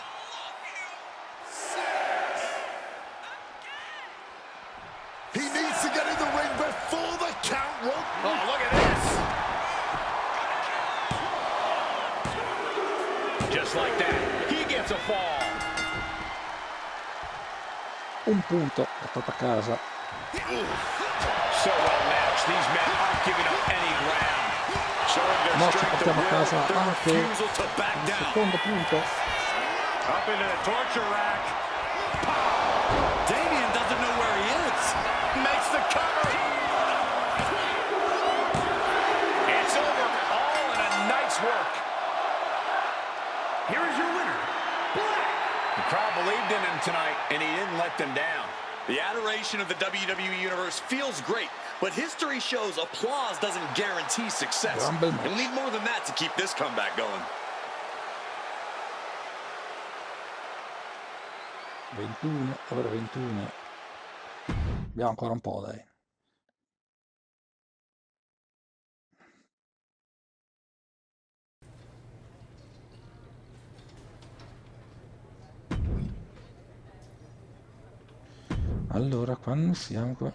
He needs to get in the ring before the count won't. Oh, look at this. Just like that, he gets a fall. Un punto, portato a casa. So well matched. These men aren't giving up any ground. Showing their No, ci strength to portiamo a will, casa their anche Refusal to back il down. secondo punto. Up into the torture rack. Damien doesn't know where he is. Makes the cover. It's over. All in a nice work. Here is your winner, The crowd believed in him tonight, and he didn't let them down. The adoration of the WWE Universe feels great, but history shows applause doesn't guarantee success. Rumble match. And we need more than that to keep this comeback going. 21, ora 21. Abbiamo ancora un po', dai. Allora, quando siamo qua?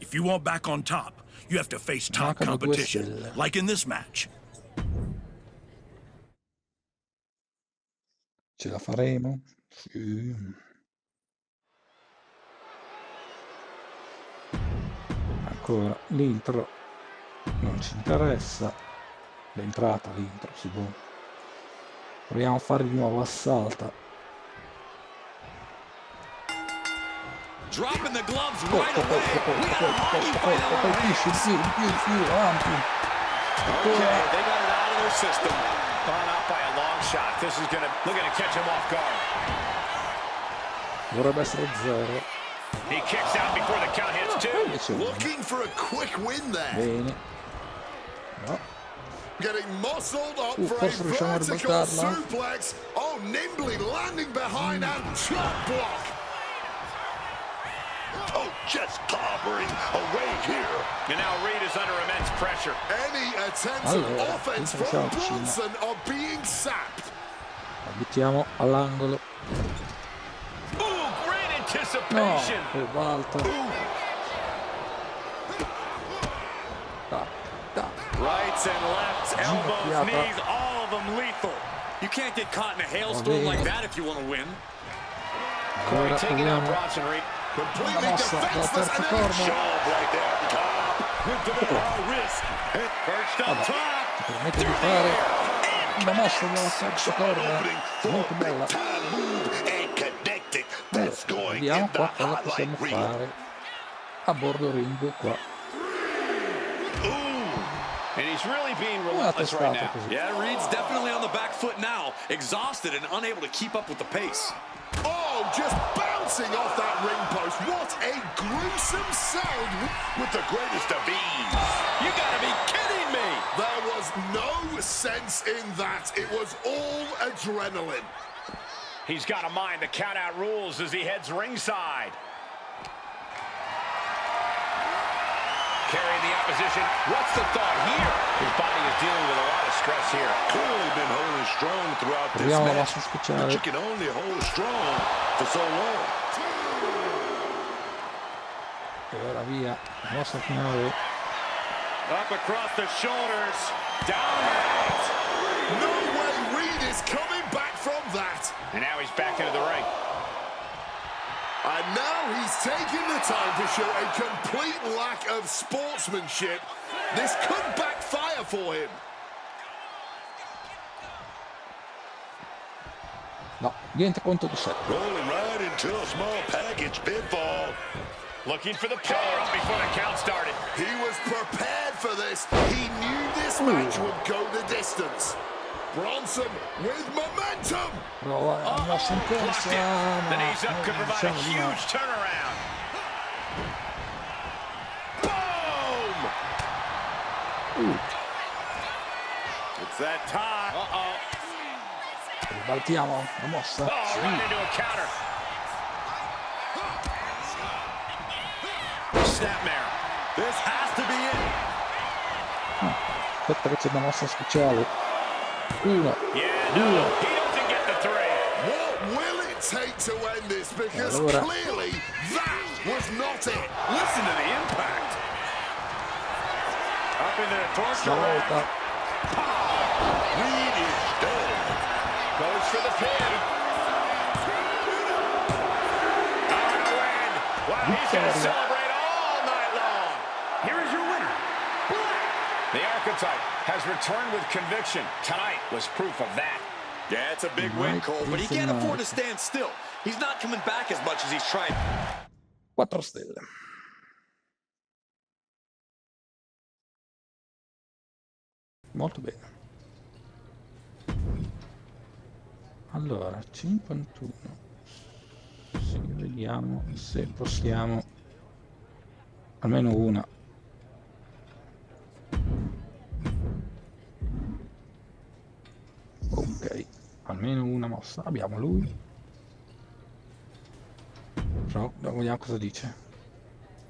If you want back on top, you have to face top Mancano 2 competition, stelle. like in this match. Ce la faremo? Sì. Ancora, l'intro non ci interessa. L'entrata, l'intro, si può. Proviamo a fare di nuovo, assalta. Dropping the gloves right away. Colpisci, in più, avanti. Okay, they got it out of their system. Gone out by a long shot. This is looking to catch him off guard. Dovrebbe essere 0. He kicks out before the count hits 2. Invece uno. Looking for a quick win there. Bene. No. Getting muscled up for a forse riusciamo a vertical ribaltarla. suplex. Oh, nimbly landing behind and chop block. Oh, just clobbering away here. And now Reed is under immense pressure. Any attempts Allora, at offense qui from siamo vicini. Bronson are being sapped. Abitiamo all'angolo. Ooh, great No, anticipation. ribalta. Tac, tac. Rights and lefts, elbows, knees, all of them lethal. You can't get caught in a hailstorm like that if you want to win. Ora proviamo Completely la mossa della defenseless terza and then corda. shove right there at the top. Perched up top. Ci permette di fare una mossa della terza corda molto bella. Vediamo qua cosa possiamo fare a bordo ring qua. And he's really being relentless right now. Così. Yeah, Reed's definitely on the back foot now, exhausted and unable to keep up with the pace. Oh, just bouncing off that ring post. What a gruesome sound with the greatest of ease. You gotta be kidding me! There was no sense in that. It was all adrenaline. He's got to mind the count-out rules as he heads ringside. Carrying the opposition. What's the thought here? His body is dealing with a lot of stress here. Clearly been holding strong throughout this Proviamo la match, mossa but speciale. you can only hold strong for so long. E ora via, la mossa finale. Up across the shoulders. Down out. No way Reed is coming back from that. And now he's back into the ring. And now he's taking the time to show a complete lack of sportsmanship. This could backfire for him. No, niente conto di sé. Rolling right into a small package pinfall. Looking for the power up before the count started. He was prepared for this. He knew this match would go the distance. Bronson with momentum. Prova la mossa in corsa, The ma knees up could provide a diciamo di no. huge turnaround. Boom! It's that time. Uh-oh. Ribaltiamo la mossa. Oh, right into a counter. Snapmare. This has to be it. Aspetta che c'è una mossa speciale. Uno, Yeah, no, he doesn't get the three. What will it take to end this? Because Allora. clearly that was not it. Listen to the impact. Up into the torture stavolta. Reed is done. Goes for the pin. On a win. Wow, he's going to celebrate all night long. Here is your winner, The archetype has returned with conviction. Tonight was proof of that. Yeah, it's a big win, Cole, but he can't afford to stand still. He's not coming back as much as he's trying. 4 stelle. Molto bene. Allora, 51. Sì, vediamo se possiamo. Almeno una. Ok, almeno una mossa. Abbiamo lui. Però vediamo cosa dice.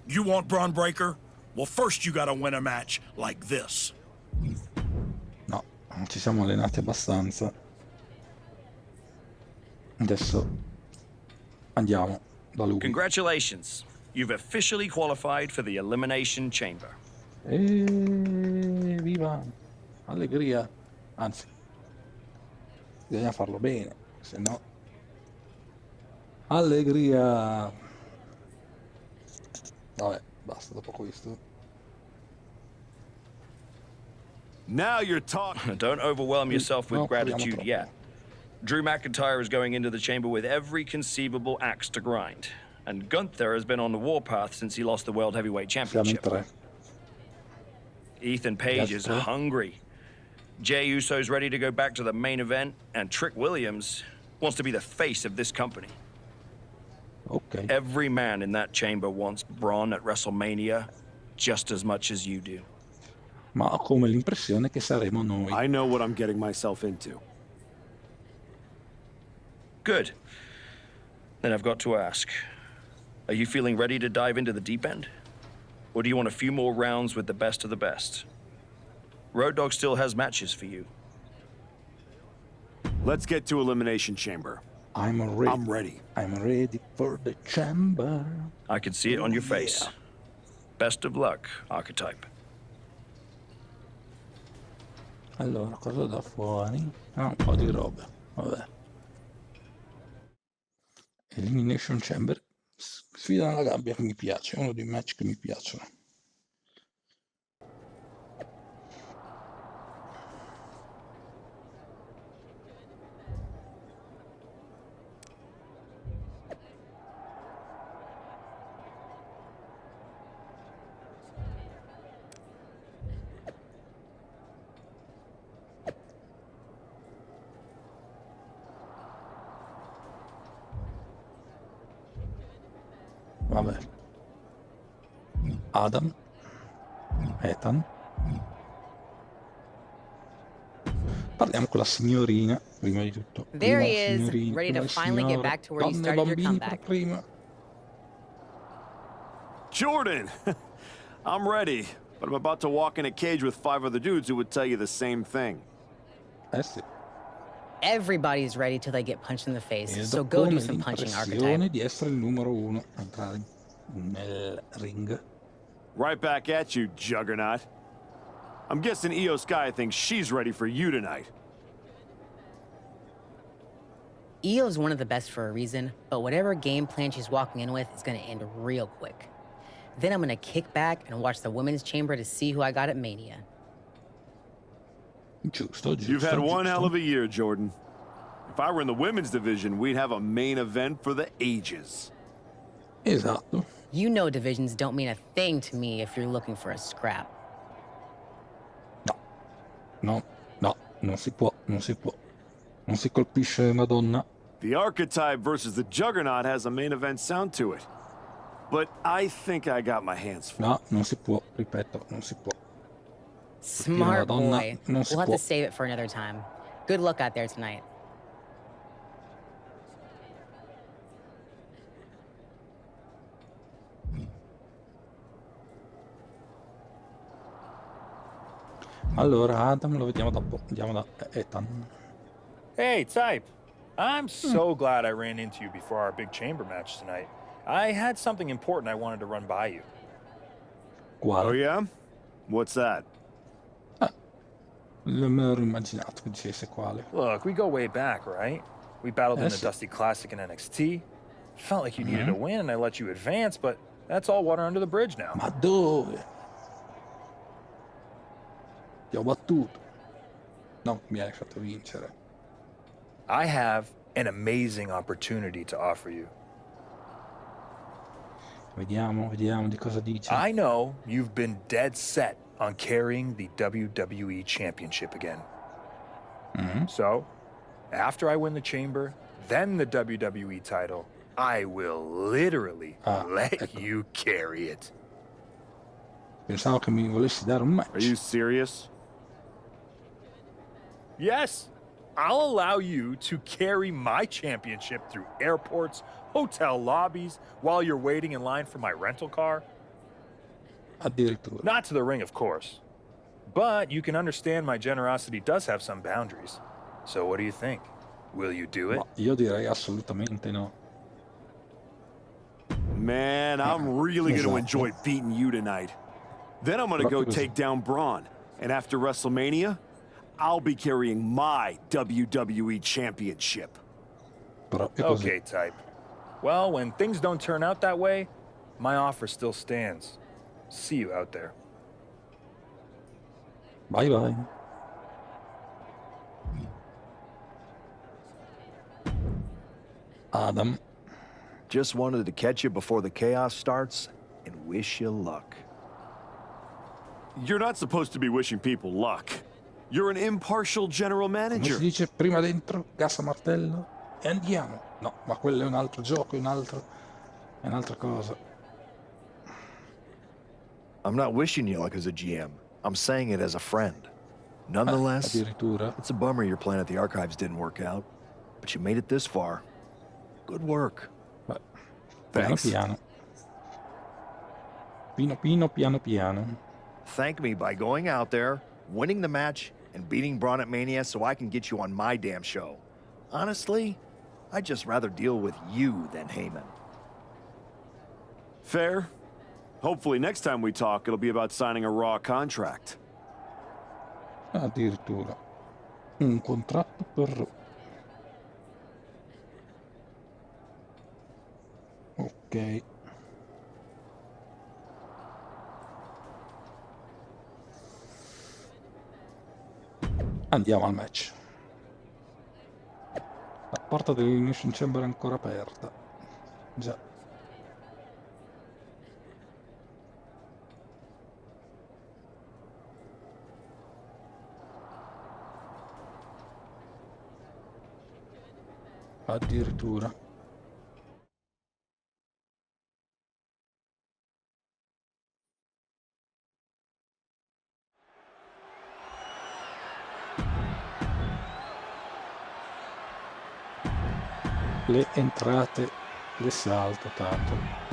You want Braun Breaker? Well, first you gotta win a match like this. No, non ci siamo allenati abbastanza. Adesso andiamo da lui. Congratulations. You've officially qualified for the Elimination Chamber. Viva! Allegria! Anzi, bisogna farlo bene, se no... Allegria! Vabbè, basta dopo questo. Now you're talking. Don't overwhelm yourself with No, gratitude troppo. yet. Drew McIntyre is going into the chamber with every conceivable axe to grind. And Gunther has been on the warpath since he lost the World Heavyweight Siamo in Championship. 3. Ethan Page is Yes, sir. hungry. Jey Uso's ready to go back to the main event, and Trick Williams wants to be the face of this company. Ok. Every man in that chamber wants Braun at WrestleMania just as much as you do. Ma ho come l'impressione che saremo noi. I know what I'm getting myself into. Good. Then I've got to ask, are you feeling ready to dive into the deep end? Or do you want a few more rounds with the best of the best? Road Dogg still has matches for you. Let's get to Elimination Chamber. I'm ready. I'm ready. I'm ready for the chamber. I can see it on your face. Best of luck, Archetype. Allora, cosa da fuori? Ah, un po' di roba. Vabbè. Elimination Chamber. Sfida nella gabbia che mi piace, è uno dei match che mi piacciono. Vabbè. Adam. Ethan. Parliamo con la signorina, prima di tutto. There Prima la he is, signorina, ready prima to le finally get signore, back to where you donne e started your bambini per comeback. prima. Jordan! I'm ready, but I'm about to walk in a cage with 5 other dudes who would tell you the same thing. Eh sì. Everybody's ready till they get punched in the face, E so dopo go do ho some punching, l'impressione archetype. di essere il numero uno a entrare nel ring. Right back at you, Juggernaut. I'm guessing Io Sky thinks she's ready for you tonight. Io's one of the best for a reason, but whatever game plan she's walking in with is gonna end real quick. Then I'm gonna kick back and watch the women's chamber to see who I got at Mania. Giusto, giusto. You've had one giusto. hell of a year, Jordan. If I were in the women's division, we'd have a main event for the ages. Esatto. You know divisions don't mean a thing to me if you're looking for a scrap. No, non si può, non si può. Non si colpisce Madonna. The Archetype versus the Juggernaut has a main event sound to it. But I think I got my hands full. No, non si può, ripeto, non si può. Smart Madonna, boy. non si We'll have può. to save it for another time. Good luck out there tonight. Allora, Adam lo vediamo dopo. Andiamo da Ethan. Hey, Type. I'm so glad I ran into you before our big chamber match tonight. I had something important I wanted to run by you. Quale? Oh, yeah? What's that? Non me l'ero immaginato che dicesse quale. Look, we go way back, right? We battled in the Yes. Dusty Classic in NXT. Felt like you needed a win, and I let you advance, but that's all water under the bridge now. Ma dove? Ti ho battuto. No, mi hai fatto vincere. I have an amazing opportunity to offer you. Vediamo di cosa dice. I know you've been dead set on carrying the WWE Championship again. So, after I win the Chamber, then the WWE title, I will literally let ecco. you carry it. Pensavo che mi volessi dare un Are match. you serious? Yes, I'll allow you to carry my championship through airports, hotel lobbies, while you're waiting in line for my rental car. Addirittura. Not to the ring, of course. But you can understand my generosity does have some boundaries. So what do you think? Will you do it? Ma io direi assolutamente no. Man, I'm really going to Esatto. enjoy beating you tonight. Then I'm going to go Proprio così. take down Braun. And after WrestleMania, I'll be carrying my WWE Championship. Proprio così. Okay, Type. Well, when things don't turn out that way, my offer still stands. See you out there. Bye bye. Adam. Just wanted to catch you before the chaos starts and wish you luck. You're not supposed to be wishing people luck. You're an impartial general Come manager. si dice prima dentro, gas a martello e andiamo. No, ma quello è un altro gioco, è un'altra cosa. I'm not wishing you luck as a GM. I'm saying it as a friend. Nonetheless, Addirittura. it's a bummer your plan at the archives didn't work out. But you made it this far. Good work. Beh, piano Thanks. piano. Piano piano. Thank me by going out there, winning the match, and beating Braun at Mania so I can get you on my damn show. Honestly, I'd just rather deal with you than Heyman. Fair. Hopefully next time we talk, it'll be about signing a Raw contract. Addirittura un contratto per... Ok. Andiamo al match. La porta dell'Elimination Chamber è ancora aperta. Già. Addirittura. Le entrate le salto tanto.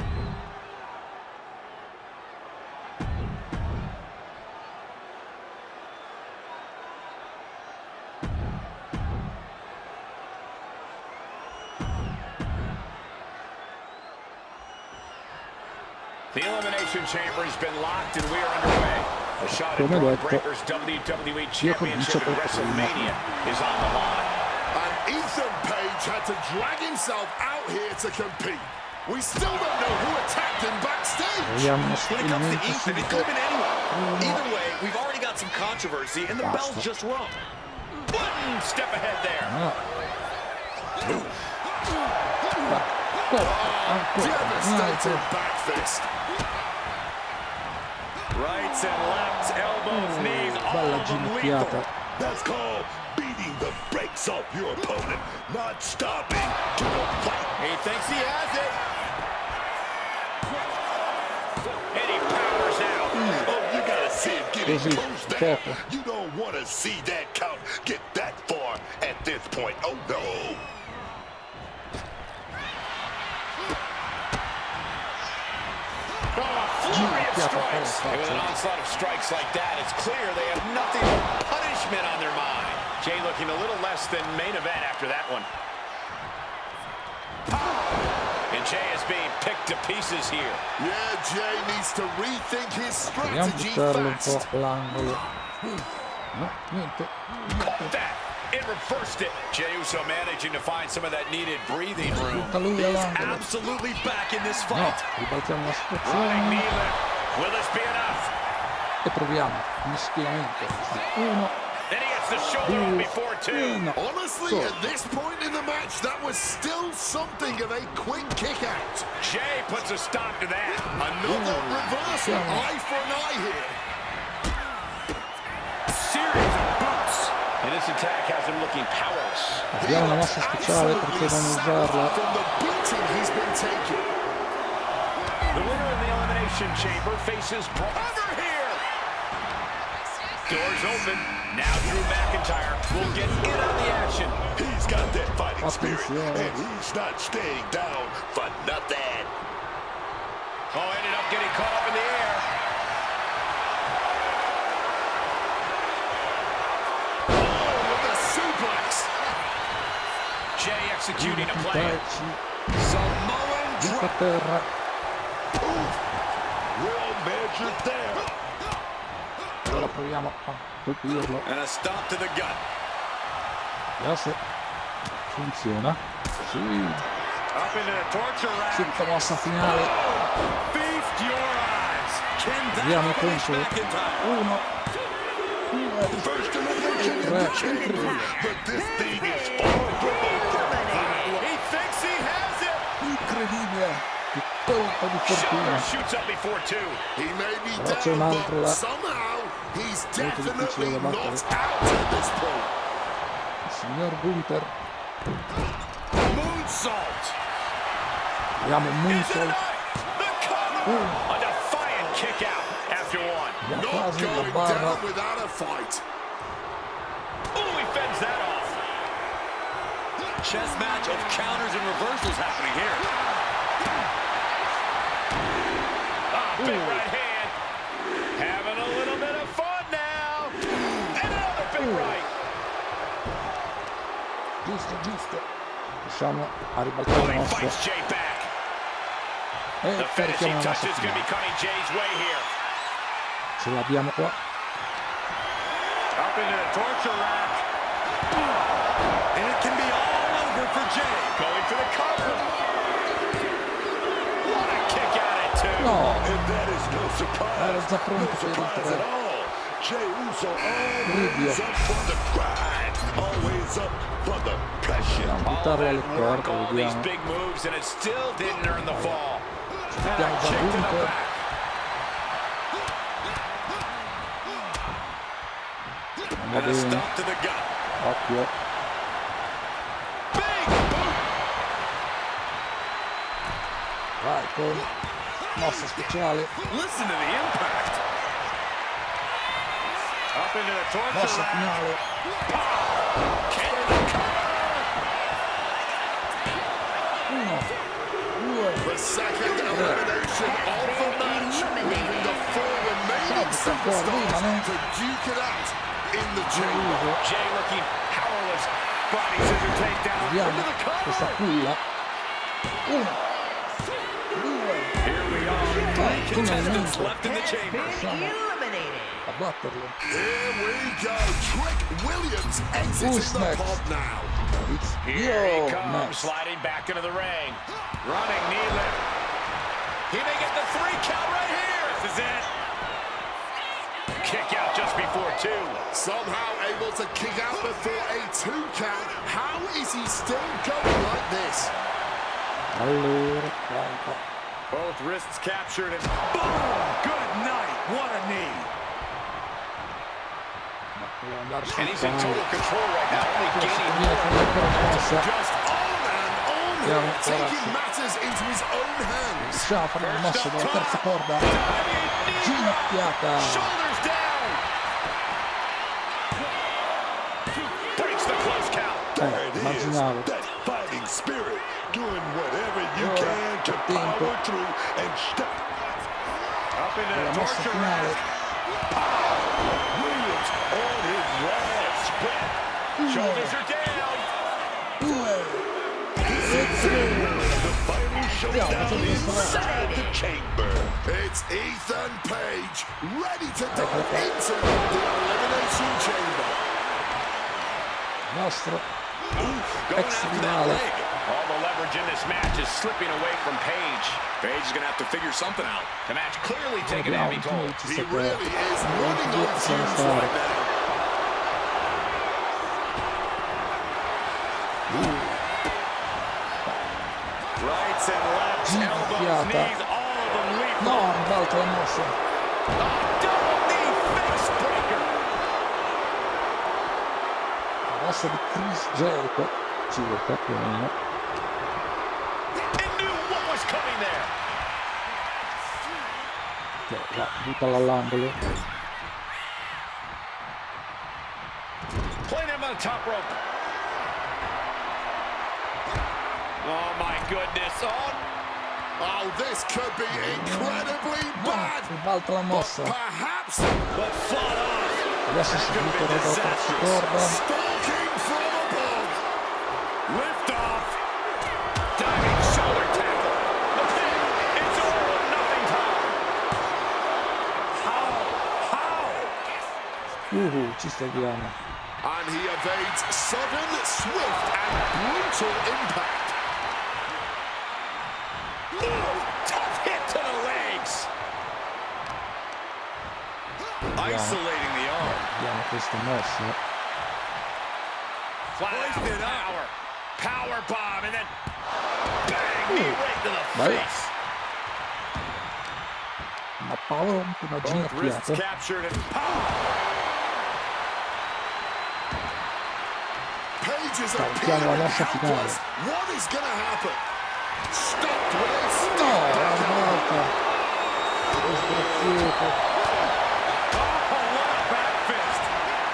The Elimination Chamber has been locked and we are underway. A shot at Braun Breaker's WWE Championship at WrestleMania is on the line. And Ethan Page had to drag himself out here to compete. We still don't know who attacked him backstage. When it comes to Ethan, it could have been anyone. Either way, we've already got some controversy, and the bell's just rung. One step ahead there. Devastating back fist. Rights and lefts, elbows, knees, all of them lethal. That's called beating the brakes off your opponent, not stopping to the fight. He thinks he has it. And he powers out. Oh, you gotta see him getting close there. You don't want to see that count get that far at this point. Oh, no. Flurry of strikes. And with an onslaught of strikes like that, it's clear they have nothing but punishment on their mind. Jay looking a little less than main event after that one. And Jay is being picked to pieces here. Yeah, Jay needs to rethink his strategy fast. That. It reversed it. Jey Uso managing to find some of that needed breathing room. He's absolutely back in this fight. Running knee lift. Will this be enough? E proviamo mischiamento. Uno. Then he gets the shoulder up before two. Honestly, at this point in the match, that was still something of a quick kick out. Jay puts a stop to that. Another reversal. Eye for an eye here. Series of boots. And this attack has him looking powerless. Abbiamo una mossa speciale perché non usarla. From the beating he's been taking. The winner of the Elimination Chamber faces over here. Doors open. Now Drew McIntyre will get in on the action. He's got that fighting spirit, and he's not staying down for nothing. Oh, ended up getting caught up in the air. Jay executing a plan. Samoan drop. Well measured there. Ora proviamo a colpirlo. And a stomp to the gut. Adesso funziona. Sì. Up into the torture rack. Subito mossa finale. Feast your eyes. Andiamo contro. Uno. First elimination in the chamber, but this thing is far from over. He thinks he has it. Incredibile. Che colpo di fortuna. Shoots up before two. He may be Però c'è un down, altro but là. somehow he's Molto difficile definitely da not battere. out at this point. Il signor Gunther. Moonsault. Abbiamo un moonsault. A defiant kick out after one. Not going down without a fight. Oh, he fends that off. Chess match of counters and reversals happening here. Big right hand. Having a little bit of fun now. And another big right. Giusto. Riusciamo a ribaltare la mossa. Fights Jay back. E The finishing carichiamo la touch mossa is going to be finale. coming Jay's way here. Ce l'abbiamo qua. Up into the torture rack. And it can be all over for Jay. Going for the cover. What a kick out at two. No, And that is no era surprise. già pronto per il Surprise at 3. all. Jey Uso Video. always up for the grind. Always up for the pressure. Andiamo a buttarlo alle corde, All these vediamo. big moves and it still didn't earn the fall. Abbiamo già Kick to the vinto. back. Va And a bene, stop to the gut. occhio. Big boot. Vai con mossa speciale. Listen to the impact. Up into the torture Mossa rack. finale. Uno, due, The second elimination of the match, leaving the four remaining superstars to duke it out in the chamber. Jay looking powerless. Body scissor takedown. vediamo Into the questa cover. culla. Uno, due, Here we are. Three contestants left in the chamber. riusciamo a batterlo. Here we go. Trick Williams Who's exiting the next? pod now. It's Here he Dio comes, next. sliding back into the ring. Running knee lift. He may get the 3 count right here. This is it. Kick out just before 2. Somehow able to kick out before a 2 count. How is he still going like this? Allora, carica. Both wrists captured and Boom! Good night. What a knee. Ma deve andare sul and he's in palo. total control right now. Only Forse gaining viene fuori ancora una mossa. Just on and on here, Andiamo, ora taking sì. matters into his own hands. Riusciamo a fare una mossa dalla terza corda. Ginocchiata. shoulders down. Breaks the close count. There it is. immaginavo. That fighting spirit. Doing whatever you Ora, can to tempo. power through and stop. Up into La the mossa torture finale. rack. Williams on his last spot. Shoulders are down. Due. The final Andiamo, showdown facciamo questo inside the chamber. It's Ethan Page, ready to dive into the elimination chamber. Nostro Going ex after that rivale. leg. All the leverage in this match is slipping away from Page. Page is going to have to figure something out. The match clearly taking a Abbiamo heavy un toll. minuto He per really is running due on possiamo fumes fare. right now. Rights and lefts, elbows, Ginocchiata. knees, all of them lethal. No, ribalta la mossa. Double knee face breaker. La mossa di Chris Jericho. Circa più o meno. And knew what was coming there. Ok, va, buttala all'angolo. Playing him on the top rope. Oh my goodness. Oh, this could be incredibly No, bad. ribalta la mossa. Perhaps But fought off. Adesso si butta dalla terza corda. stalking from above. Lift off. Diving shoulder tackle. The pin. It's all or nothing time. How? Ci stiamo. And he evades sudden, swift, and brutal impact. Ooh, tough hit to the legs. Isolating the arm. Vediamo questa mossa. Flat out power bomb, and then bang, knee right to the Vai. face. Ma Paolo una Both wrists ginocchiata. captured and pow. Page is Saltiamo la appearing mossa finale. helpless. What is going to happen? Stopped with a No, stop. la ribalta. Che sgraziato. Oh, what a back fist.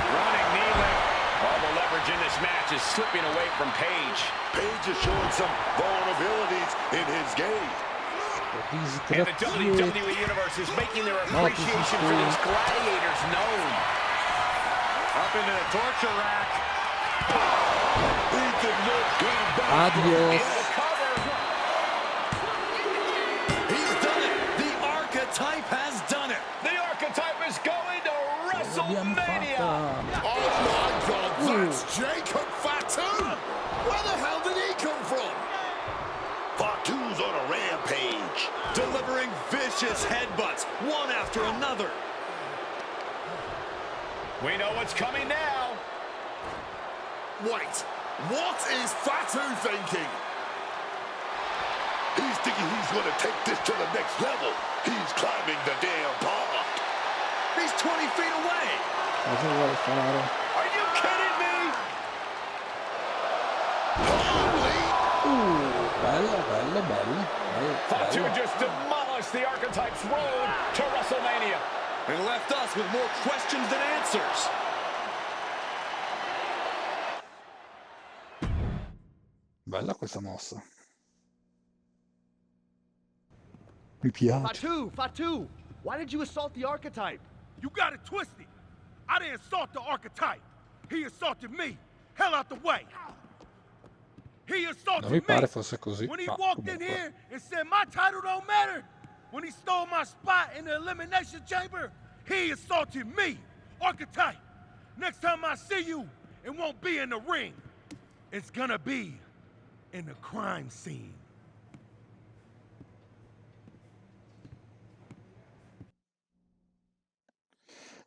Running knee lift. All the leverage in this match is slipping away from Page. Page is showing some vulnerabilities in his game. And the WWE Universe is making their appreciation for these gladiators known. Up into the torture rack. He can look good back. Adios. The cover. He's done it. The archetype has done it. The archetype is going to WrestleMania. Oh my God, that's Jacob Fatu! Where the hell did he come from? Fatu's on a rampage, delivering vicious headbutts, one after another. We know what's coming now. Wait, what is Fatu thinking? He's thinking he's going to take this to the next level. He's climbing the damn pond. He's 20 feet away. Cosa vuole fare? Are you kidding me? Bello. Fatu just demolished the Archetype's road to WrestleMania. And left us with more questions than answers. Bella questa mossa. Mi piace. Fatu, why did you assault the Archetype? You got it twisted. I didn't assault the Archetype. He assaulted me. Hell out the way. He assaulted Non mi me. pare fosse così. When he ma walked in comunque. here and said my title don't matter. When he stole my spot in the Elimination Chamber, he assaulted me. Archetype, next time I see you, it won't be in the ring. It's gonna be in the crime scene.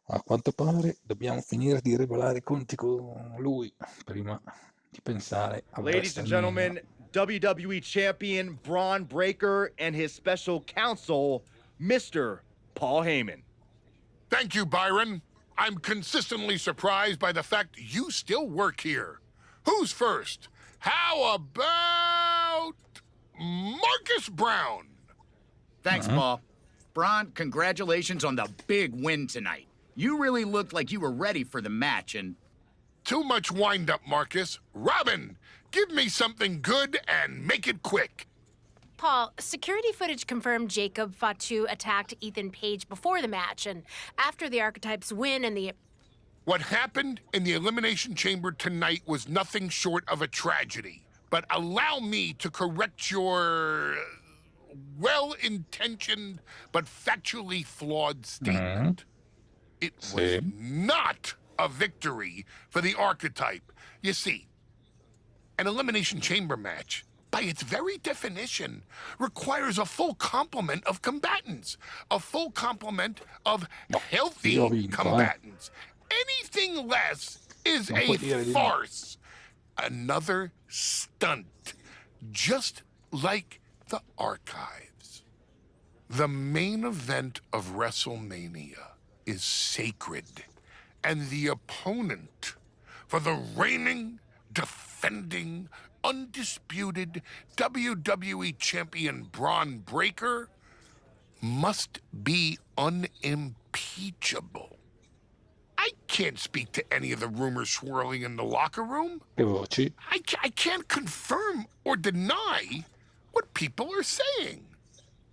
A quanto pare dobbiamo finire di regolare i conti con lui prima di pensare a Ladies and WrestleMania. gentlemen, WWE Champion Braun Breaker and his special counsel, Mr. Paul Heyman. Thank you, Byron. I'm consistently surprised by the fact you still work here. Who's first? How about Marcus Brown? Thanks, Paul. Braun, congratulations on the big win tonight. You really looked like you were ready for the match, and... Too much wind-up, Marcus. Robin, give me something good and make it quick. Paul, security footage confirmed Jacob Fatu attacked Ethan Page before the match, and after the Archetypes win and the... What happened in the Elimination Chamber tonight was nothing short of a tragedy. But allow me to correct your well-intentioned but factually flawed statement. It was not a victory for the Archetype. You see, an Elimination Chamber match, by its very definition, requires a full complement of combatants, a full complement of healthy combatants. Anything less is a farce. Another stunt, just like the archives. The main event of WrestleMania is sacred, and the opponent for the reigning, defending, undisputed WWE Champion Braun Breaker must be unimpeachable. I can't speak to any of the rumors swirling in the locker room. Che voci? I can't confirm or deny what people are saying.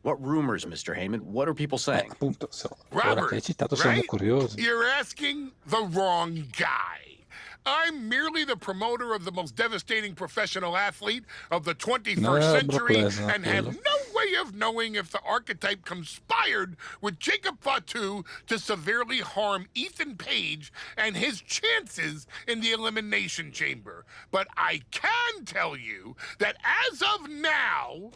What rumors, Mr. Heyman? What are people saying? Appunto, ora che hai citato siamo curiosi. You're asking the wrong guy. I'm merely the promoter of the most devastating professional athlete of the 21st century and have no way of knowing if the Archetype conspired with Jacob Fatu to severely harm Ethan Page and his chances in the Elimination Chamber. But I can tell you that as of now...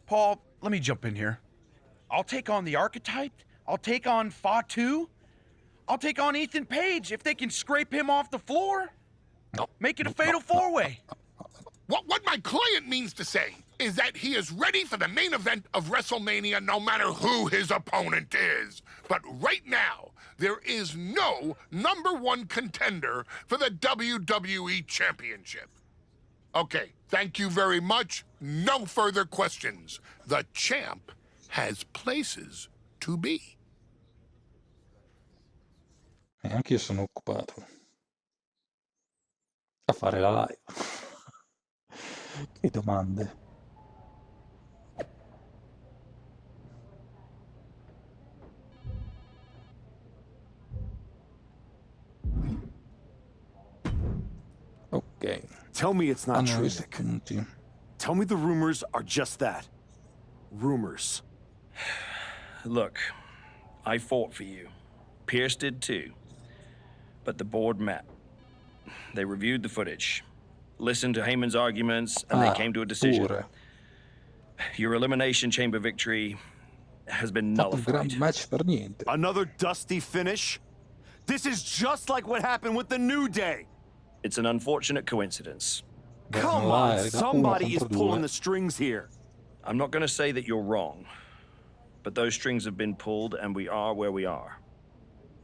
Paul, let me jump in here. I'll take on the Archetype. I'll take on Fatu. I'll take on Ethan Page if they can scrape him off the floor. Make it a fatal four-way. What my client means to say is that he is ready for the main event of WrestleMania no matter who his opponent is. But right now, there is no #1 contender for the WWE Championship. Okay, thank you very much. No further questions. The champ has places to be. E anche io sono occupato a fare la live. Che domande? Ok. Tell me it's not true, Analisi Nick. punti. Tell me the rumors are just that. Rumors. Look, I fought for you. Pierce did too. But the board met. They reviewed the footage, listened to Heyman's arguments, and they came to a decision. Your Elimination Chamber victory has been nullified. Match per niente. Another dusty finish? This is just like what happened with the New Day. It's an unfortunate coincidence. Come on, somebody is pulling the strings here. I'm not going to say that you're wrong, but those strings have been pulled and we are where we are.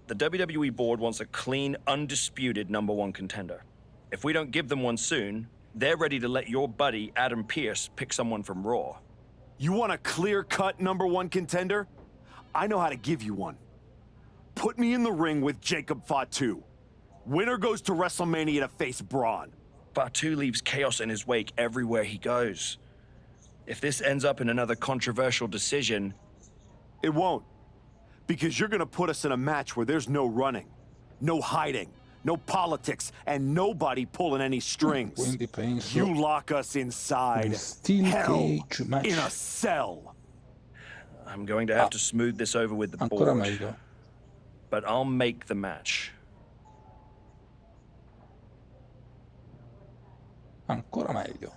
The WWE board wants a clean, undisputed #1 contender. If we don't give them one soon, they're ready to let your buddy Adam Pearce pick someone from Raw. You want a clear-cut #1 contender? I know how to give you one. Put me in the ring with Jacob Fatu. Winner goes to WrestleMania to face Braun. Fatu leaves chaos in his wake everywhere he goes. If this ends up in another controversial decision... It won't. Because you're gonna put us in a match where there's no running, no hiding, no politics, and nobody pulling any strings. You lock us inside hell in a cell. I'm going to have to smooth this over with the board. But I'll make the match. Ancora meglio.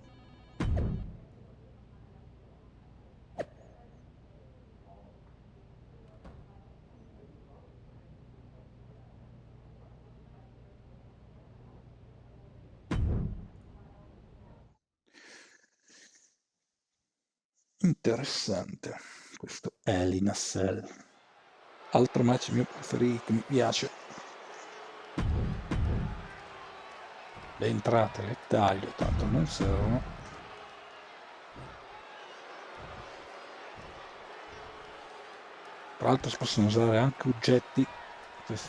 Interessante questo Hell in a Cell. Altro match mio preferito, mi piace. Le entrate le taglio, tanto non servono. Tra l'altro si possono usare anche oggetti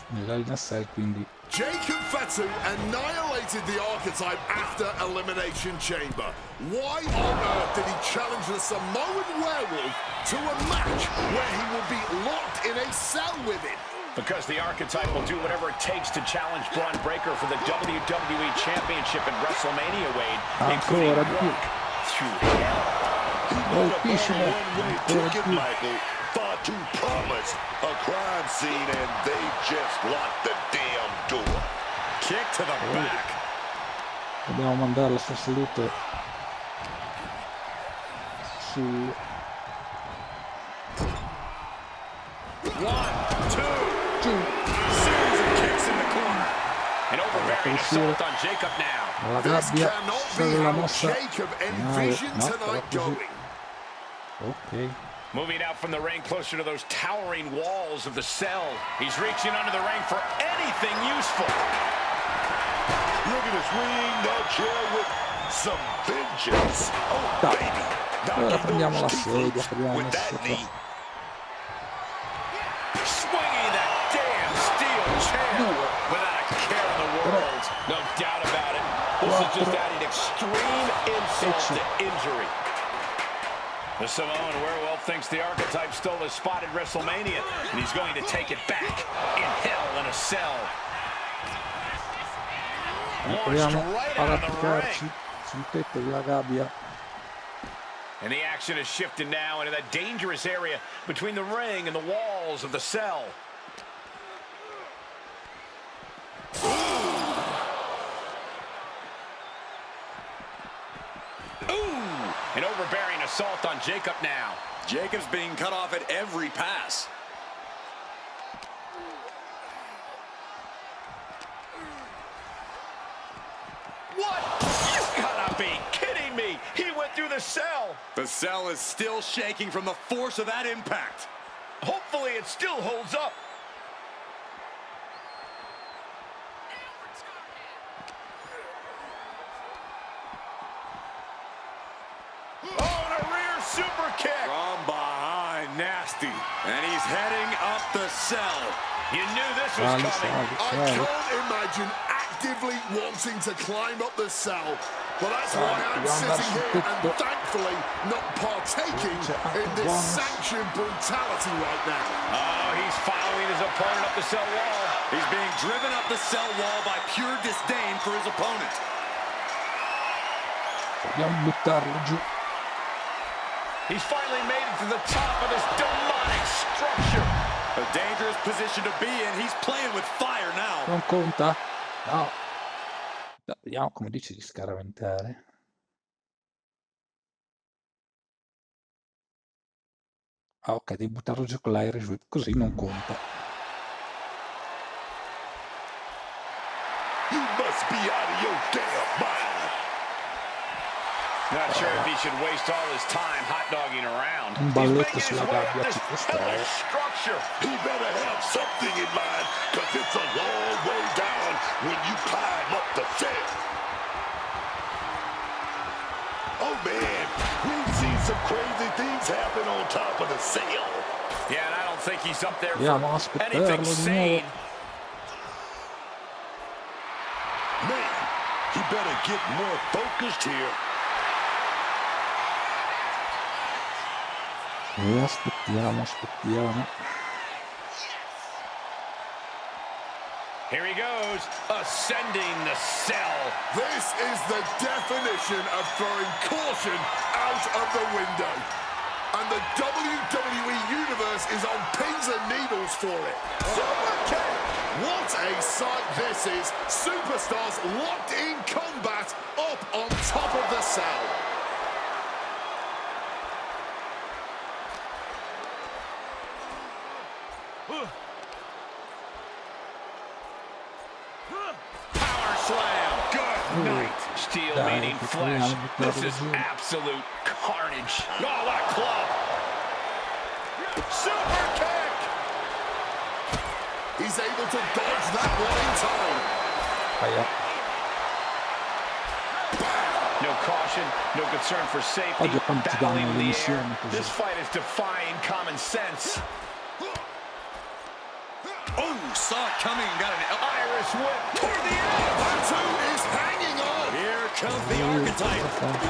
nell'Hell in a Cell, quindi... Jacob Fatu annihilated the archetype after Elimination Chamber. Why on earth did he challenge the Samoan werewolf to a match where he will be locked in a cell with him? Because the archetype will do whatever it takes to challenge Braun Breaker for the WWE Championship at WrestleMania, Wade, including walk through hell. One-way ticket, Michael. Fatu promised a crime scene, and they just locked the damn door. Kick to the back. Dobbiamo mandare la sua salute su... 1, 2. Series of kicks in the corner. An overbearing assault on Jacob now. This cannot be how Jacob envisioned tonight going. Ok. Moving out from the ring closer to those towering walls of the cell. He's reaching under the ring for anything useful. Look at this ring, now chair with some vengeance. Oh, baby. Ora prendiamo la sedia, proviamo a mettere... Swinging that damn steel chair without a care in the world. No doubt about it. This is just adding extreme insult to injury. The Samoan werewolf thinks the archetype stole his spot at WrestleMania, and he's going to take it back in Hell in a Cell. Proviamo ad applicarci sul tetto della gabbia. And the action has shifted now into that dangerous area between the ring and the walls of the cell. An overbearing assault on Jacob now. Jacob's being cut off at every pass. What? You gotta be kidding me! He went through the cell! The cell is still shaking from the force of that impact. Hopefully it still holds up. Super kick. From behind, nasty. And he's heading up the cell. You knew this was coming. I can't imagine actively wanting to climb up the cell. But that's why I'm sitting here and thankfully not partaking in this sanctioned brutality right now. Oh, he's following his opponent up the cell wall. He's being driven up the cell wall by pure disdain for his opponent. Dobbiamo buttarlo giù. He's finally made it to the top of this demonic structure. A dangerous position to be in. He's playing with fire now. Non conta? No. Vediamo come dice di scaraventare. Ah, ok, devi buttarlo giù con l'Irish Whip, così non conta. You must be out of your damn mind. Not sure if he should waste all his time hot-dogging around. Un balletto sulla gabbia ci può stare. Structure. He better have something in mind, because it's a long way down when you climb up the set. Oh man, we've seen some crazy things happen on top of the sail. Yeah, and I don't think he's up there Andiamo a for aspettarlo anything di sane. nuovo. Man, he better get more focused here. E aspettiamo. Here he goes, ascending the cell. This is the definition of throwing caution out of the window. And the WWE Universe is on pins and needles for it. Super kick! What a sight this is. Superstars locked in combat up on top of the cell. Power slam. Good night. Steel meaning flesh. This is absolute carnage. Oh, what a club. Super kick. He's able to dodge that one in time. No caution, no concern for safety. Oggi quanti danno le missioni così. This fight is defying common sense. Oh, saw it coming and got an Irish whip toward the end. Fatu is hanging on. Here comes the archetype.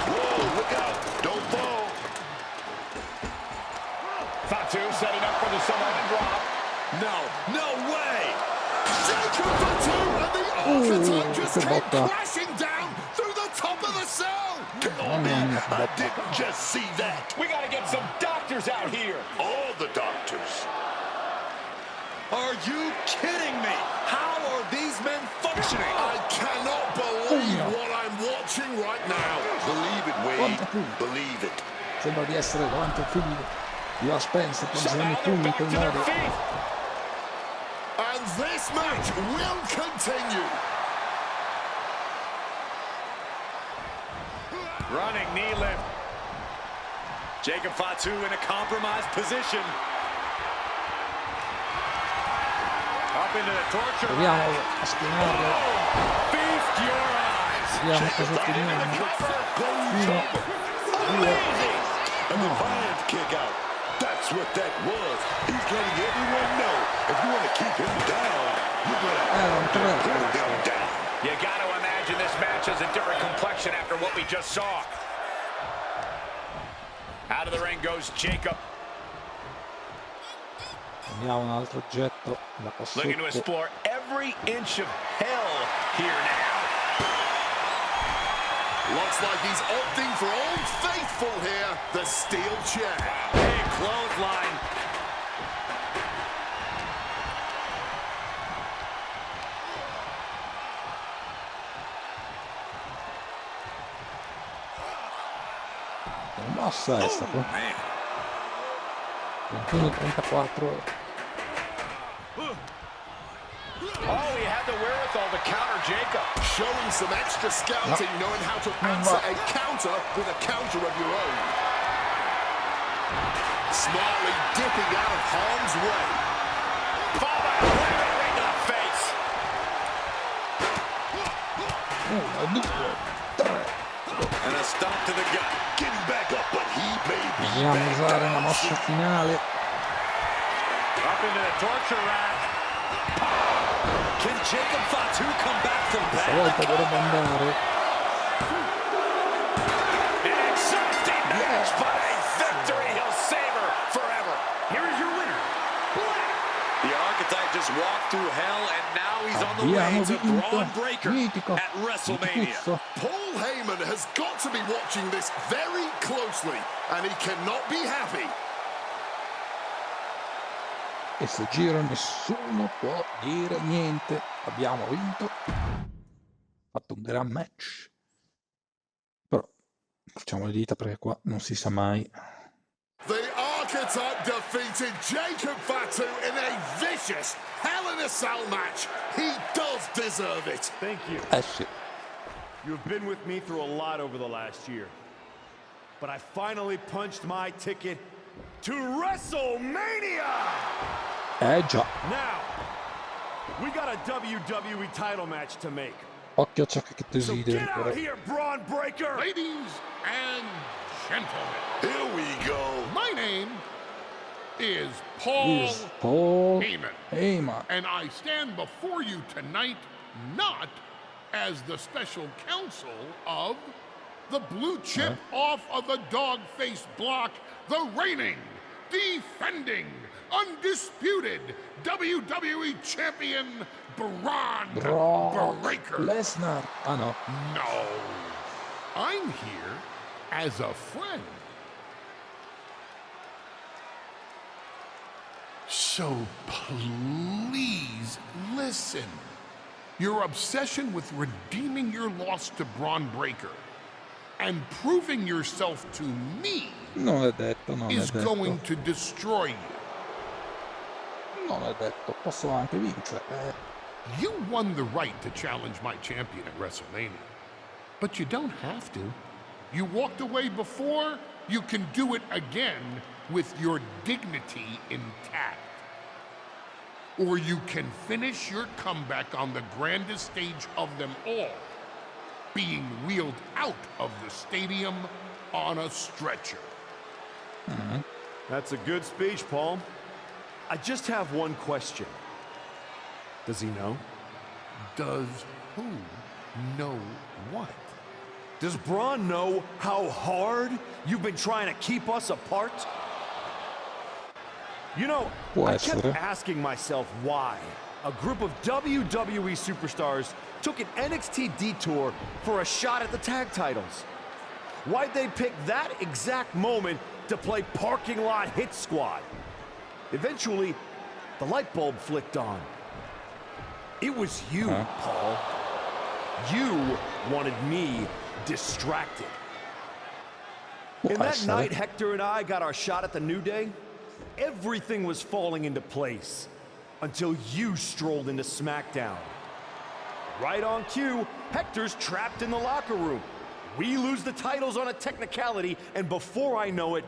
Whoa, look out. Don't fall. Fatu setting up for the Samoan drop. No way. Jacob Fatu and the archetype just came crashing down through the top of the cell. Come on, man. I didn't just see that. We got to get some doctors out here. All the doctors. Are you kidding me? How are these men functioning? I cannot believe what I'm watching right now. Believe it, Wade. Believe it. Sembra di essere davanti al film di Las Spencer quando si danno i pugni col modo. And this match will continue. Running knee lift. Jacob Fatu in a compromised position. Up into the torture. Proviamo a spianarlo. Feast your eyes. Vediamo cosa otteniamo. 1, 2. A defiant kick out. That's what that was. He's letting everyone know if you want to keep him down, you're going to have to pull him down. You got to imagine this match has a different complexion after what we just saw. Out of the ring goes Jacob. Andiamo un altro oggetto da qua sotto. Looking to explore every inch of hell here now. Looks like he's opting for Old Faithful here, the steel chair. Big clothesline. Mossa è stato 21-34. Oh, he had the wherewithal to counter Jacob. Showing some extra scouting, knowing how to answer a counter with a counter of your own. Smartly dipping out of harm's way. Followed by a right to the face. 1, 2, 3. And a stomp to the gut. Getting back up, but he may be Dobbiamo usare una mossa finale. Up into the torture rack. Can Jacob Fatu come back from that? Stavolta dovrebbe andare. An exhausting match, but a victory he'll savor forever. Here is your winner, Black. The archetype just walked through hell, and now he's on the way to Braun Breaker at WrestleMania. Paul Heyman has got to be watching this very closely, and he cannot be happy. E sto giro nessuno può dire niente. Abbiamo vinto. Fatto un gran match. Però facciamo le dita perché qua non si sa mai. The Archetype defeated Jacob Fatu in a vicious Hell in a Cell match. He does deserve it. Thank you. Sì. You have been with me through a lot over the last year. But I finally punched my ticket to WrestleMania! Già. Now, we got a WWE title match to make. Occhio a ciò che desideri. Get out here, Braun Breaker! Ladies and gentlemen, here we go. My name is Paul Heyman. And I stand before you tonight not as the special counsel of the blue chip off of the dog-faced block, the reigning, defending, undisputed WWE champion, Braun Breaker. Lesnar. No. No. I'm here as a friend. So please listen. Your obsession with redeeming your loss to Braun Breaker and proving yourself to me Non è detto, non is è detto. going to destroy you. Non è detto, posso anche vincere. You won the right to challenge my champion at WrestleMania, but you don't have to. You walked away before, you can do it again with your dignity intact. Or you can finish your comeback on the grandest stage of them all, being wheeled out of the stadium on a stretcher. That's a good speech, Paul. I just have one question. Does he know? Does who know what? Does Braun know how hard you've been trying to keep us apart? You know, I kept asking myself why a group of WWE superstars took an NXT detour for a shot at the tag titles. Why'd they pick that exact moment to play parking lot hit squad? Eventually, the light bulb flicked on. It was you, Paul. You wanted me distracted. And that night Hector and I got our shot at the New Day, everything was falling into place until you strolled into SmackDown. Right on cue, Hector's trapped in the locker room. We lose the titles on a technicality, and before I know it,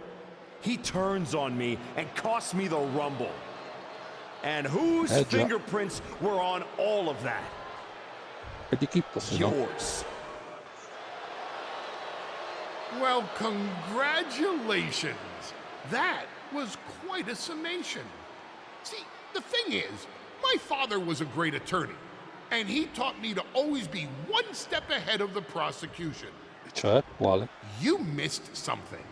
he turns on me and costs me the Rumble. And whose fingerprints were on all of that? Yours. Well, congratulations. That was quite a summation. See, the thing is, my father was a great attorney, and he taught me to always be one step ahead of the prosecution. Cioè, quale? You missed something.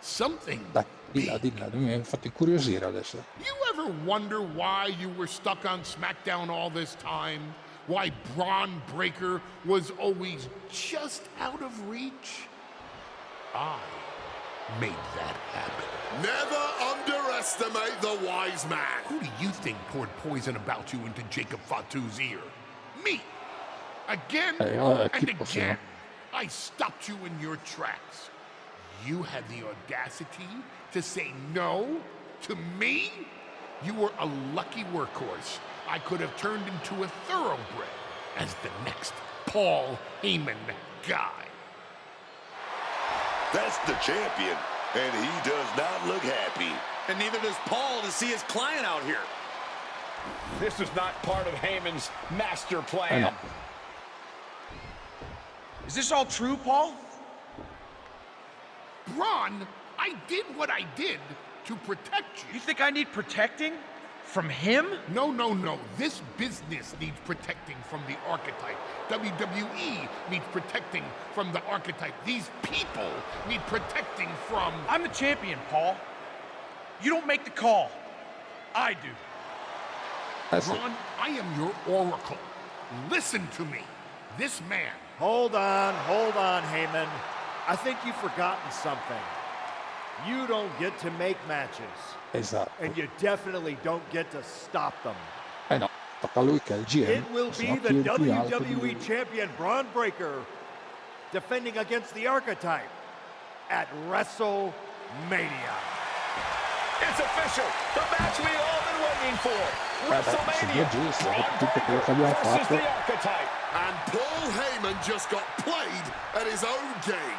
Something. Dai, dilla, mi hai fatto incuriosire adesso. You ever wonder why you were stuck on SmackDown all this time? Why Braun Breaker was always just out of reach? I made that happen. Never underestimate the wise man. Who do you think poured poison about you into Jacob Fatu's ear? Me. Again and again. I stopped you in your tracks. You had the audacity to say no to me? You were a lucky workhorse. I could have turned into a thoroughbred as the next Paul Heyman guy. That's the champion, and he does not look happy. And neither does Paul to see his client out here. This was not part of Heyman's master plan. Is this all true, Paul? Braun, I did what I did to protect you. You think I need protecting? From him? No. This business needs protecting from the archetype. WWE needs protecting from the archetype. These people need protecting from... I'm the champion, Paul. You don't make the call. I do. Braun, I am your oracle. Listen to me. This man... Hold on, Heyman. I think you've forgotten something. You don't get to make matches. Esatto. And you definitely don't get to stop them. Eh no, tocca a lui che è il GM. It will be the WWE Champion Braun Breaker defending against the Archetype at WrestleMania. It's official. The match we've all been waiting for. WrestleMania. Braun versus the Archetype. And Paul Heyman just got played at his own game.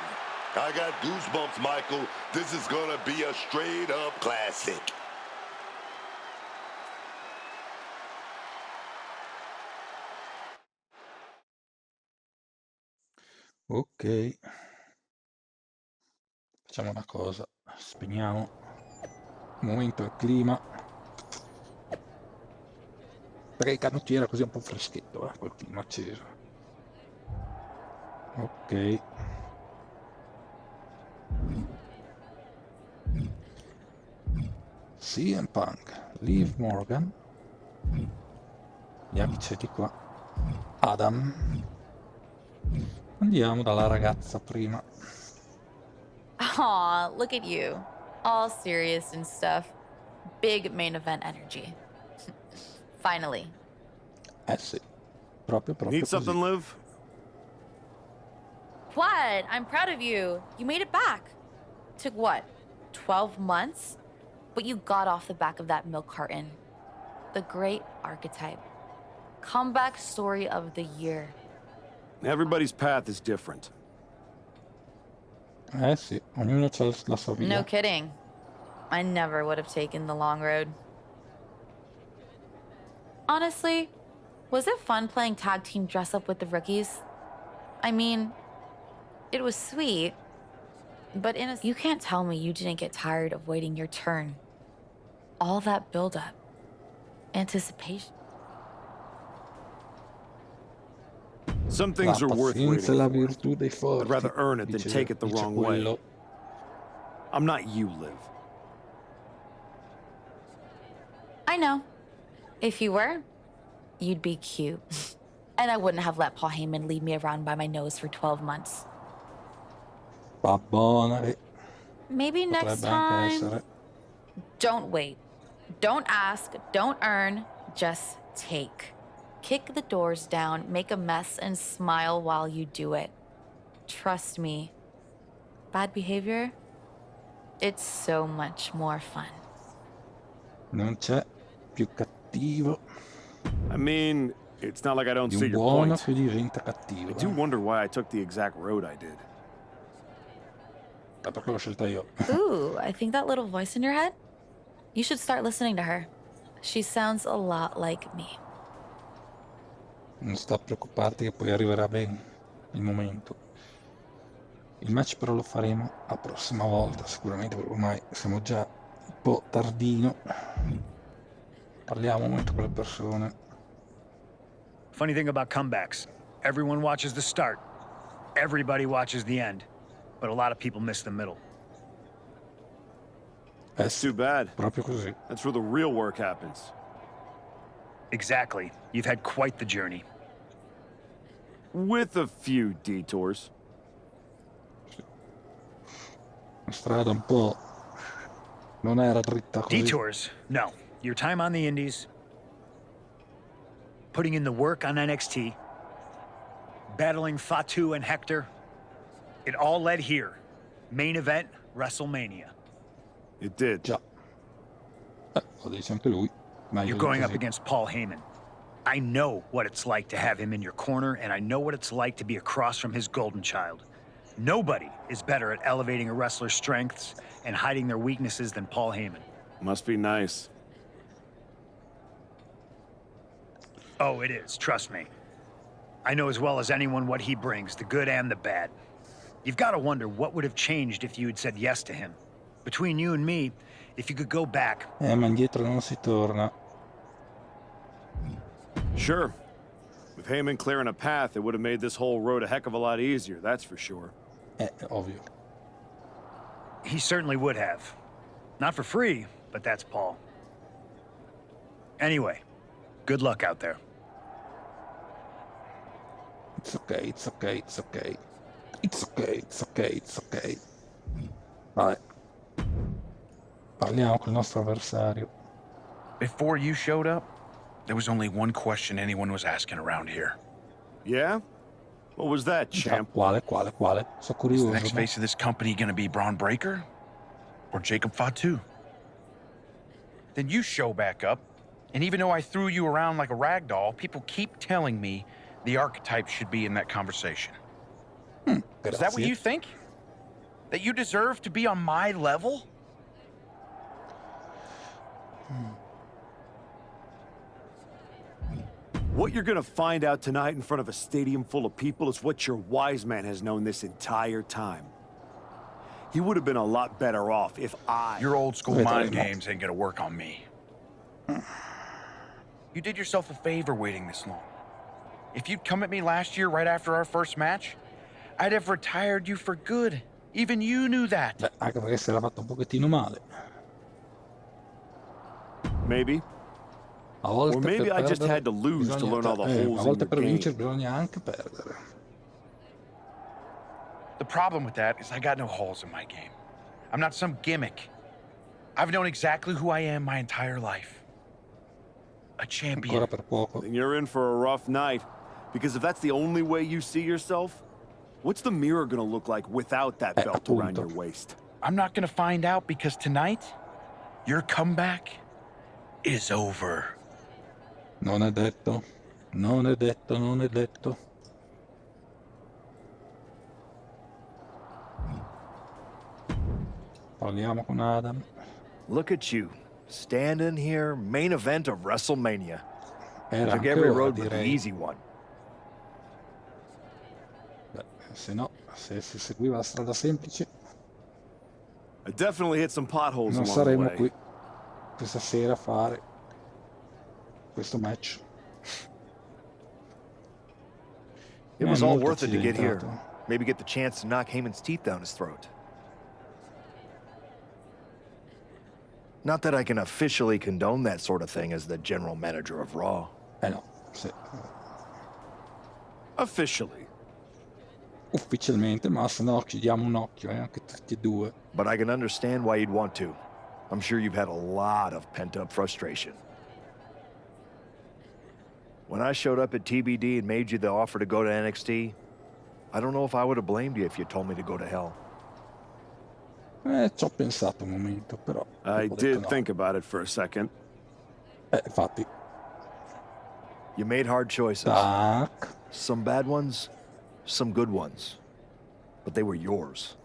I got goosebumps, Michael. This is gonna be a straight-up classic. Ok. Facciamo una cosa. Spegniamo. Un momento il clima. Perché il canottiere così è un po' freschetto, col clima acceso. Ok. CM Punk, Liv Morgan, gli amici di qua, Adam. Andiamo dalla ragazza prima. Aw, look at you. All serious and stuff. Big main event energy. Finally. Eh sì, proprio Need così. something, Liv? What? I'm proud of you. You made it back. Took what? 12 months? But you got off the back of that milk carton. The great archetype. Comeback story of the year. Everybody's path is different. Eh sì, ognuno ha la sua via. No kidding. I never would have taken the long road. Honestly, was it fun playing tag team dress up with the rookies? I mean, it was sweet, but you can't tell me you didn't get tired of waiting your turn. All that build-up, anticipation. Some things are worth waiting for. I'd rather earn it than take it the wrong way. I'm not you, Liv. I know. If you were, you'd be cute. And I wouldn't have let Paul Heyman lead me around by my nose for 12 months. Va buona. Maybe next time. Don't wait. Don't ask. Don't earn. Just take. Kick the doors down, make a mess, and smile while you do it. Trust me. Bad behavior? It's so much more fun. Non c'è più cattivo. I mean, it's not like I don't Di see un your buono point. che diventa cattivo. I do wonder why I took the exact road I did. Perché l'ho scelta io. Ooh, I think that little voice in your head? You should start listening to her. She sounds a lot like me. Non sta a preoccuparti che poi arriverà bene il momento. Il match però lo faremo la prossima volta, sicuramente, perché ormai siamo già un po' tardino. Parliamo un momento con le persone. Funny thing about comebacks, everyone watches the start, everybody watches the end, but a lot of people miss the middle. That's too bad. Proprio così. That's where the real work happens. Exactly. You've had quite the journey. With a few detours. La strada un po' non era dritta così. Detours? No. Your time on the Indies, putting in the work on NXT, battling Fatu and Hector, it all led here. Main event, WrestleMania. It did. Già. Lo dice anche lui. You're going up against Paul Heyman. I know what it's like to have him in your corner, and I know what it's like to be across from his golden child. Nobody is better at elevating a wrestler's strengths and hiding their weaknesses than Paul Heyman. Must be nice. Oh, it is, trust me. I know as well as anyone what he brings, the good and the bad. You've got to wonder what would have changed if you had said yes to him. Between you and me, if you could go back. Ma indietro non si torna. Sure. With Heyman clearing a path, it would have made this whole road a heck of a lot easier, that's for sure. Ovvio. He certainly would have. Not for free, but that's Paul. Anyway, good luck out there. It's okay, it's okay, it's okay. It's okay, it's okay, it's okay. Vabbè. Parliamo con il nostro avversario. Before you showed up, there was only one question anyone was asking around here. Yeah? What was that, champ? Quale? Sono Is the curioso. next No? face of this company gonna be Braun Breaker? Or Jacob Fatu? Then you show back up, and even though I threw you around like a rag doll, people keep telling me the archetype should be in that conversation. Is that what you think? That you deserve to be on my level? What you're gonna find out tonight in front of a stadium full of people is what your wise man has known this entire time. He would have been a lot better off if Your old school mind games ain't gonna work on me. You did yourself a favor waiting this long. If you'd come at me last year right after our first match, I'd have retired you for good. Even you knew that. Beh, anche perché si era fatto un pochettino male. Maybe. A volte Or maybe per I just perdere had to lose to learn all the holes a in volte your per game. vincere bisogna anche perdere. The problem with that is I got no holes in my game. I'm not some gimmick. I've known exactly who I am my entire life. A champion. Ancora per poco. Then you're in for a rough night. Because if that's the only way you see yourself, what's the mirror gonna look like without that belt around your waist? I'm not gonna find out because tonight, your comeback is over. Non è detto. Non è detto, non è detto. Parliamo con Adam. Look at you, standing here, main event of WrestleMania. Era Took anche every ora, road but the direi. easy one. Beh, se no, se si seguiva la strada semplice, I definitely hit some potholes non along the saremmo way. qui questa sera a fare questo match. It was all molto worth it to get here. accidentato. Maybe get the chance to knock Heyman's teeth down his throat. Not that I can officially condone that sort of thing as the general manager of Raw. No, sì. Officially. Ufficialmente, ma se no ci diamo un occhio, anche tutti e due. But I can understand why you'd want to. I'm sure you've had a lot of pent-up frustration. When I showed up at TBD and made you the offer to go to NXT, I don't know if I would have blamed you if you told me to go to hell. Ci ho pensato un momento, però. I dopo ho detto did no. think about it for a second. Infatti. You made hard choices. Tac. Some bad ones, some good ones. But they were yours.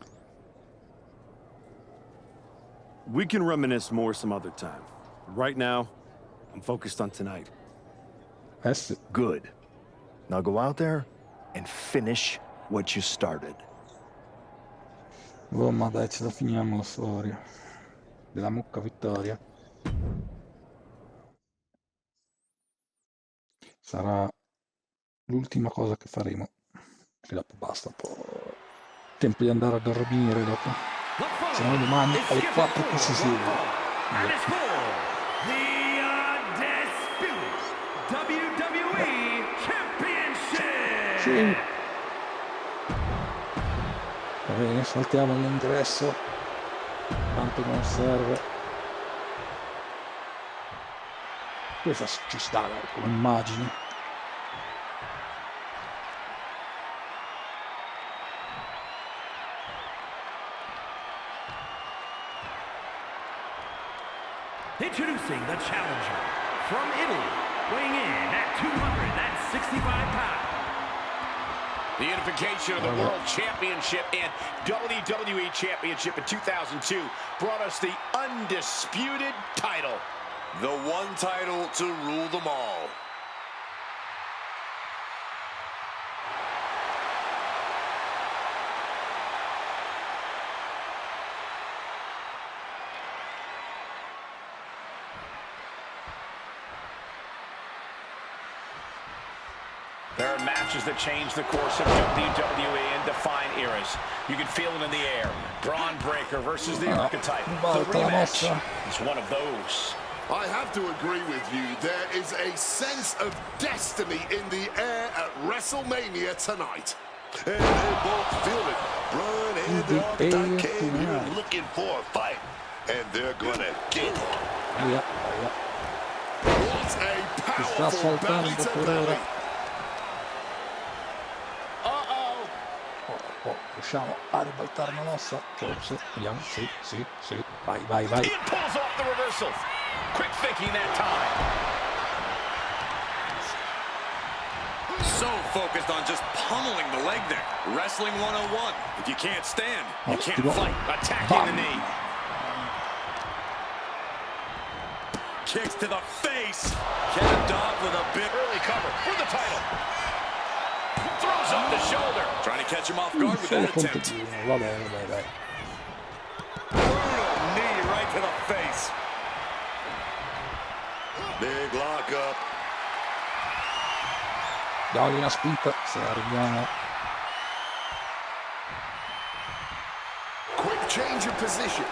We can reminisce more some other time. Right now, I'm focused on tonight. Sì. Good. Now go out there and finish what you started. Oh, ma dai, ce la finiamo la storia della mucca vittoria. Sarà l'ultima cosa che faremo. E dopo basta, un po'. Tempo di andare a dormire dopo. Se no domani alle 4 che si segue. Sì. Va bene, saltiamo all'ingresso. Tanto non serve. Questa ci sta come immagine. Introducing the challenger from Italy, weighing in at 265 pounds. The unification of the World Championship and WWE Championship in 2002 brought us the undisputed title. The one title to rule them all. There are matches that change the course of WWE and define eras. You can feel it in the air. Braun Breaker versus the Archetype. The rematch is one of those. I have to agree with you. There is a sense of destiny in the air at WrestleMania tonight. And they both feel it. Braun and the Archetype came here looking for a fight. and they're gonna get it. Via, via. Si sta saltando per ora. Oh, riusciamo a ribaltare una mossa? Forse, vediamo, sì, sì, sì. Vai, vai, vai. Ian pulls off the reversal. Quick thinking that time. So focused on just pummeling the leg there. Wrestling 101. If you can't stand, you can't fight. Attacking the knee. Kicks to the face. Capped off with a big early cover for the title. Throws up the shoulder. Trying to catch him off guard with that attempt. Va bene, dai, dai. Brutal knee right to the face. Big lockup. Diamogli una spinta se arriviamo. Quick change of position.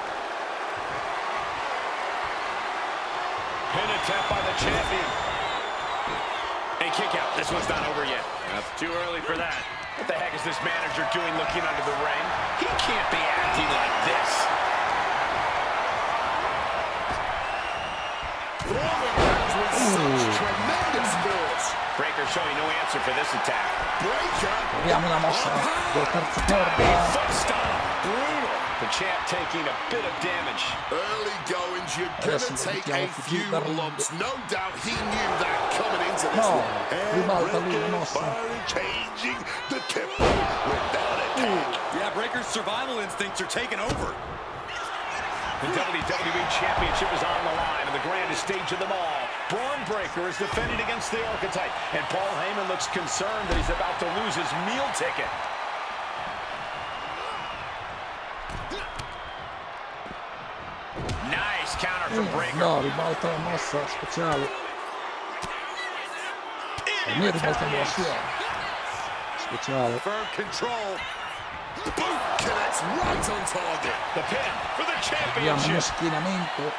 Pin attempt by the champion. A kick out. This one's not over yet. That's too early for that. What the heck is this manager doing looking under the ring? He can't be acting like this. Such tremendous force. Breaker showing no answer for this attack. Breaker. Proviamo una mossa del terzo corda. Foot stomp. Brutal. The champ taking a bit of damage. Early goings, you're gonna take a few lumps. No doubt he knew that coming into this one. Ribalta lui la mossa. Changing the tempo with that attack. Yeah, Breaker's survival instincts are taking over. The WWE Championship is on the line on the grandest stage of them all. Braun Breaker is defending against the Archetype, and Paul Heyman looks concerned that he's about to lose his meal ticket. Nice counter from Breaker. No, ribalta la mossa speciale. E noi ribaltiamo la sua. Speciale. Firm control. Boom connects right on target. The pin for the Abbiamo uno championship. schienamento.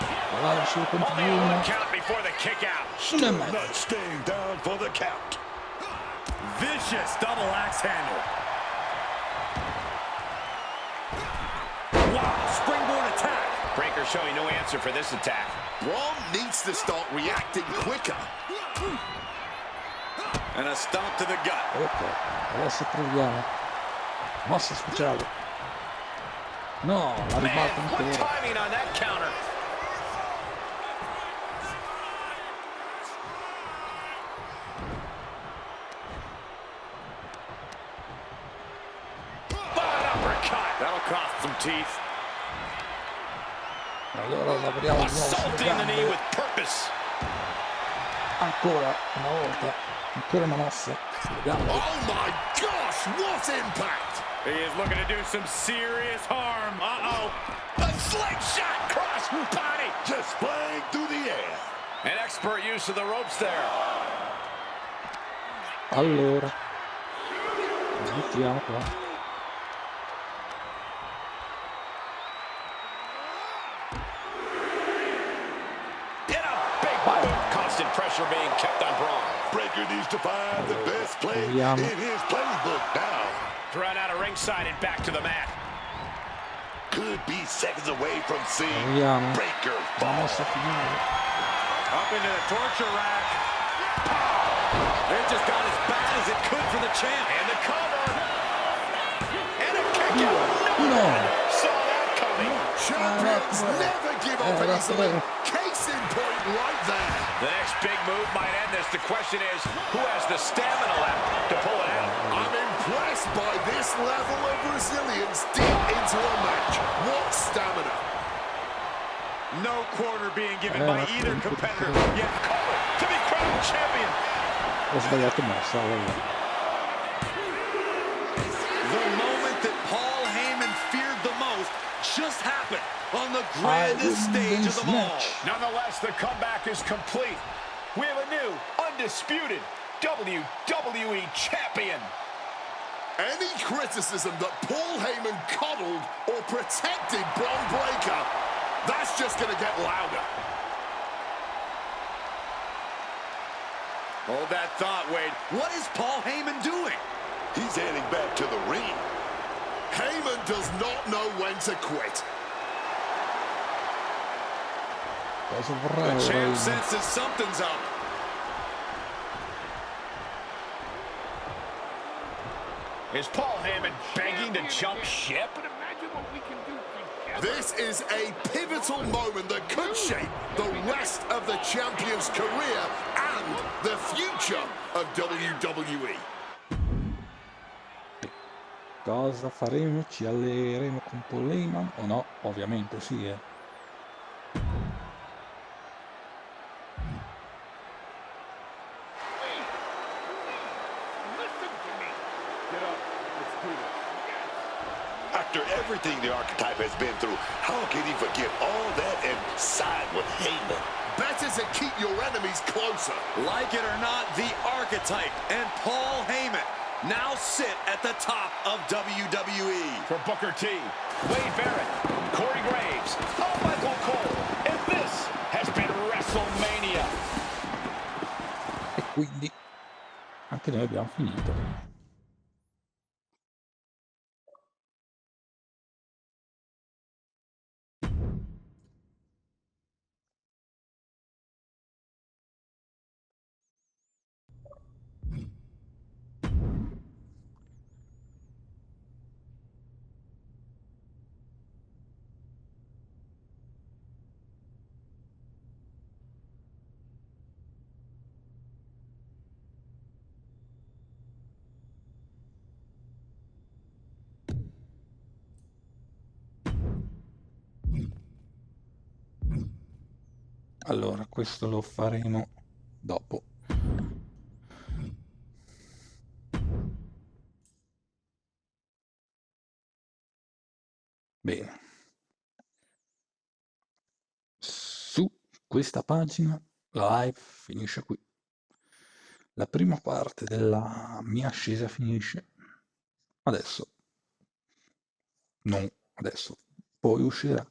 Va sul contro di Only uno. one count before the kick out. Not staying down for the count. Vicious double axe handle. Wow, springboard attack. Breaker showing no answer for this attack. Braun needs to start reacting quicker. And a stomp to the gut. Ok, adesso proviamo. Mossa speciale. No, la ribalta What ancora. timing on that counter. Uppercut. That'll cost some teeth. Allora lavoriamo di nuovo sulle Assaulting the knee gambe. with purpose. Ancora una volta. Ancora una mossa sulle gambe. Oh my gosh, what impact! He is looking to do some serious harm. Uh-oh. A slingshot cross body. Just flying through the air. An expert use of the ropes there. Allora. Mettiamo qua. In a big boot. Constant pressure being kept on Braun. Breaker needs to find the best play in his playbook now. Thrown out of ringside and back to the mat. Could be seconds away from seeing Vediamo. Breaker La fall. mossa finale. Up into the torture rack. It just got as bad as it could for the champ. And the cover. And a kick out. No. Saw that coming. Champions never give up that's easily. right. Case in point right there. The next big move might end this. The question is, who has the stamina left to pull it out? I'm impressed by this level of resilience deep into a match. What stamina. No quarter being given by either competitor. Yet cover to be crowned champion. Ho sbagliato mossa. Allora. The moment that Paul Heyman feared the most just happened on the grandest stage of them all. Nonetheless, the comeback is complete. We have a new, undisputed WWE champion. Any criticism that Paul Heyman coddled or protected Braun Breaker, that's just going to get louder. Hold that thought, Wade. What is Paul Heyman doing? He's heading back to the ring. Heyman does not know when to quit. Cosa vorrà The champ ora? senses something's up. Is Paul Heyman begging to jump ship? This is a pivotal moment that could shape the rest of the champion's career and the future of WWE. Cosa faremo? Ci alleeremo con Paul Heyman o no? Ovviamente sì, After everything the archetype has been through, how can he forget all that and side with Heyman? Better to keep your enemies closer. Like it or not, the archetype and Paul Heyman now sit at the top of WWE. For Booker T, Wade Barrett, Corey Graves, Michael Cole, and this has been WrestleMania. E quindi anche noi abbiamo finito. Allora, questo lo faremo dopo. Bene. Su questa pagina la live finisce qui. La prima parte della mia ascesa finisce adesso. Non adesso. Poi uscirà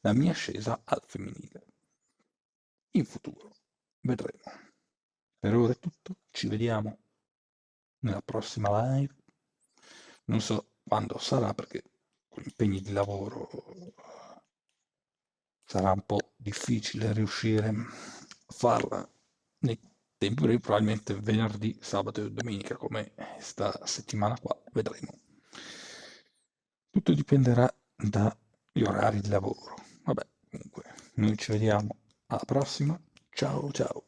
la mia ascesa al femminile. In futuro vedremo. Per ora è tutto, ci vediamo nella prossima live. Non so quando sarà perché con gli impegni di lavoro sarà un po' difficile riuscire a farla nei tempi brevi, probabilmente venerdì, sabato e domenica come sta settimana qua, vedremo. Tutto dipenderà dagli orari di lavoro. Vabbè, comunque, noi ci vediamo alla prossima. Ciao ciao.